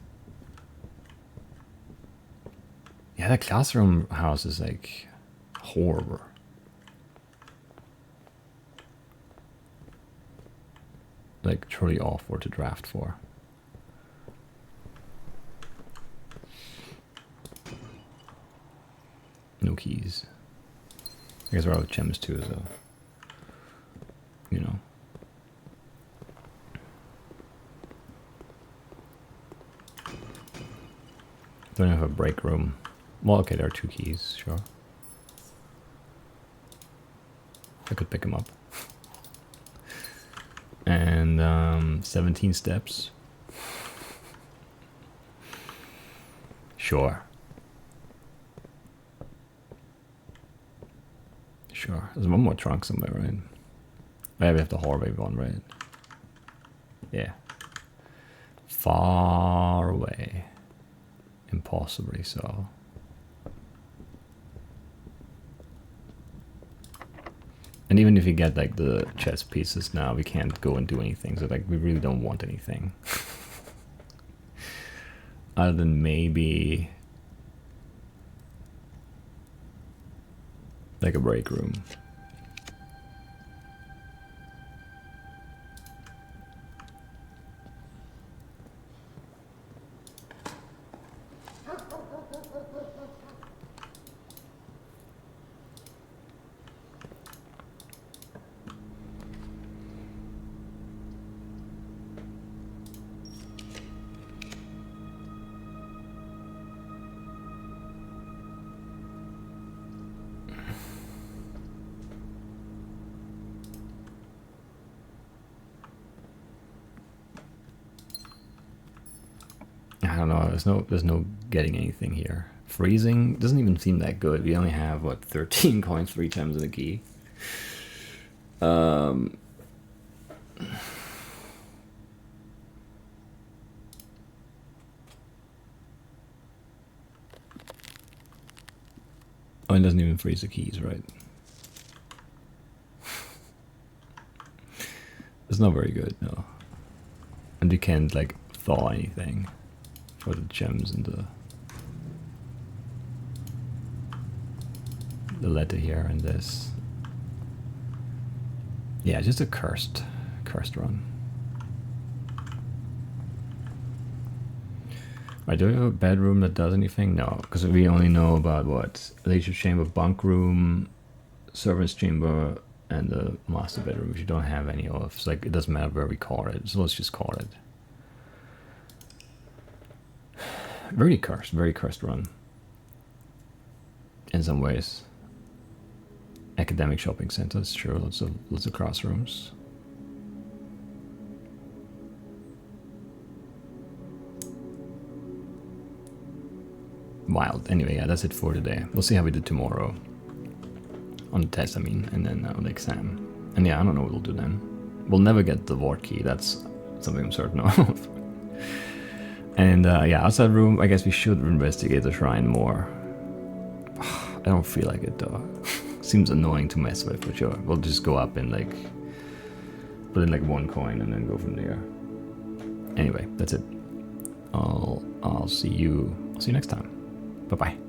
Yeah, that classroom house is like horrible. Like truly awful to draft for. No keys. I guess we're out of gems too, so you know. Don't have a break room. Well, okay, there are 2 keys, sure. I could pick them up. And 17 steps. Sure. Sure. There's one more trunk somewhere, right? Yeah, we have the hallway one, right? Yeah. Far away. Impossibly so. And even if you get like the chess pieces now, we can't go and do anything. So like we really don't want anything. Other than maybe like a break room. I don't know. There's no getting anything here. Freezing doesn't even seem that good. We only have what 13 coins, 3 gems, and a key. Oh, it doesn't even freeze the keys, right? It's not very good, no. And you can't like thaw anything for the gems and the letter here and this. Yeah, just a cursed run. Right, do we have a bedroom that does anything? No, because we only know about what? Leisure chamber, bunk room, servant's chamber, and the master bedroom, which you don't have any of. It's like it doesn't matter where we call it, so let's just call it. Very cursed run. In some ways. Academic shopping centers, sure, lots of classrooms. Wild. Anyway, yeah, that's it for today. We'll see how we did tomorrow. On the test, I mean, and then on the exam. And yeah, I don't know what we'll do then. We'll never get the ward key, that's something I'm certain of. And yeah, outside room, I guess we should investigate the shrine more. don't feel like it though. Seems annoying to mess with, for sure. We'll just go up and like put in like 1 coin and then go from there. Anyway, that's it. I'll see you next time. Bye bye.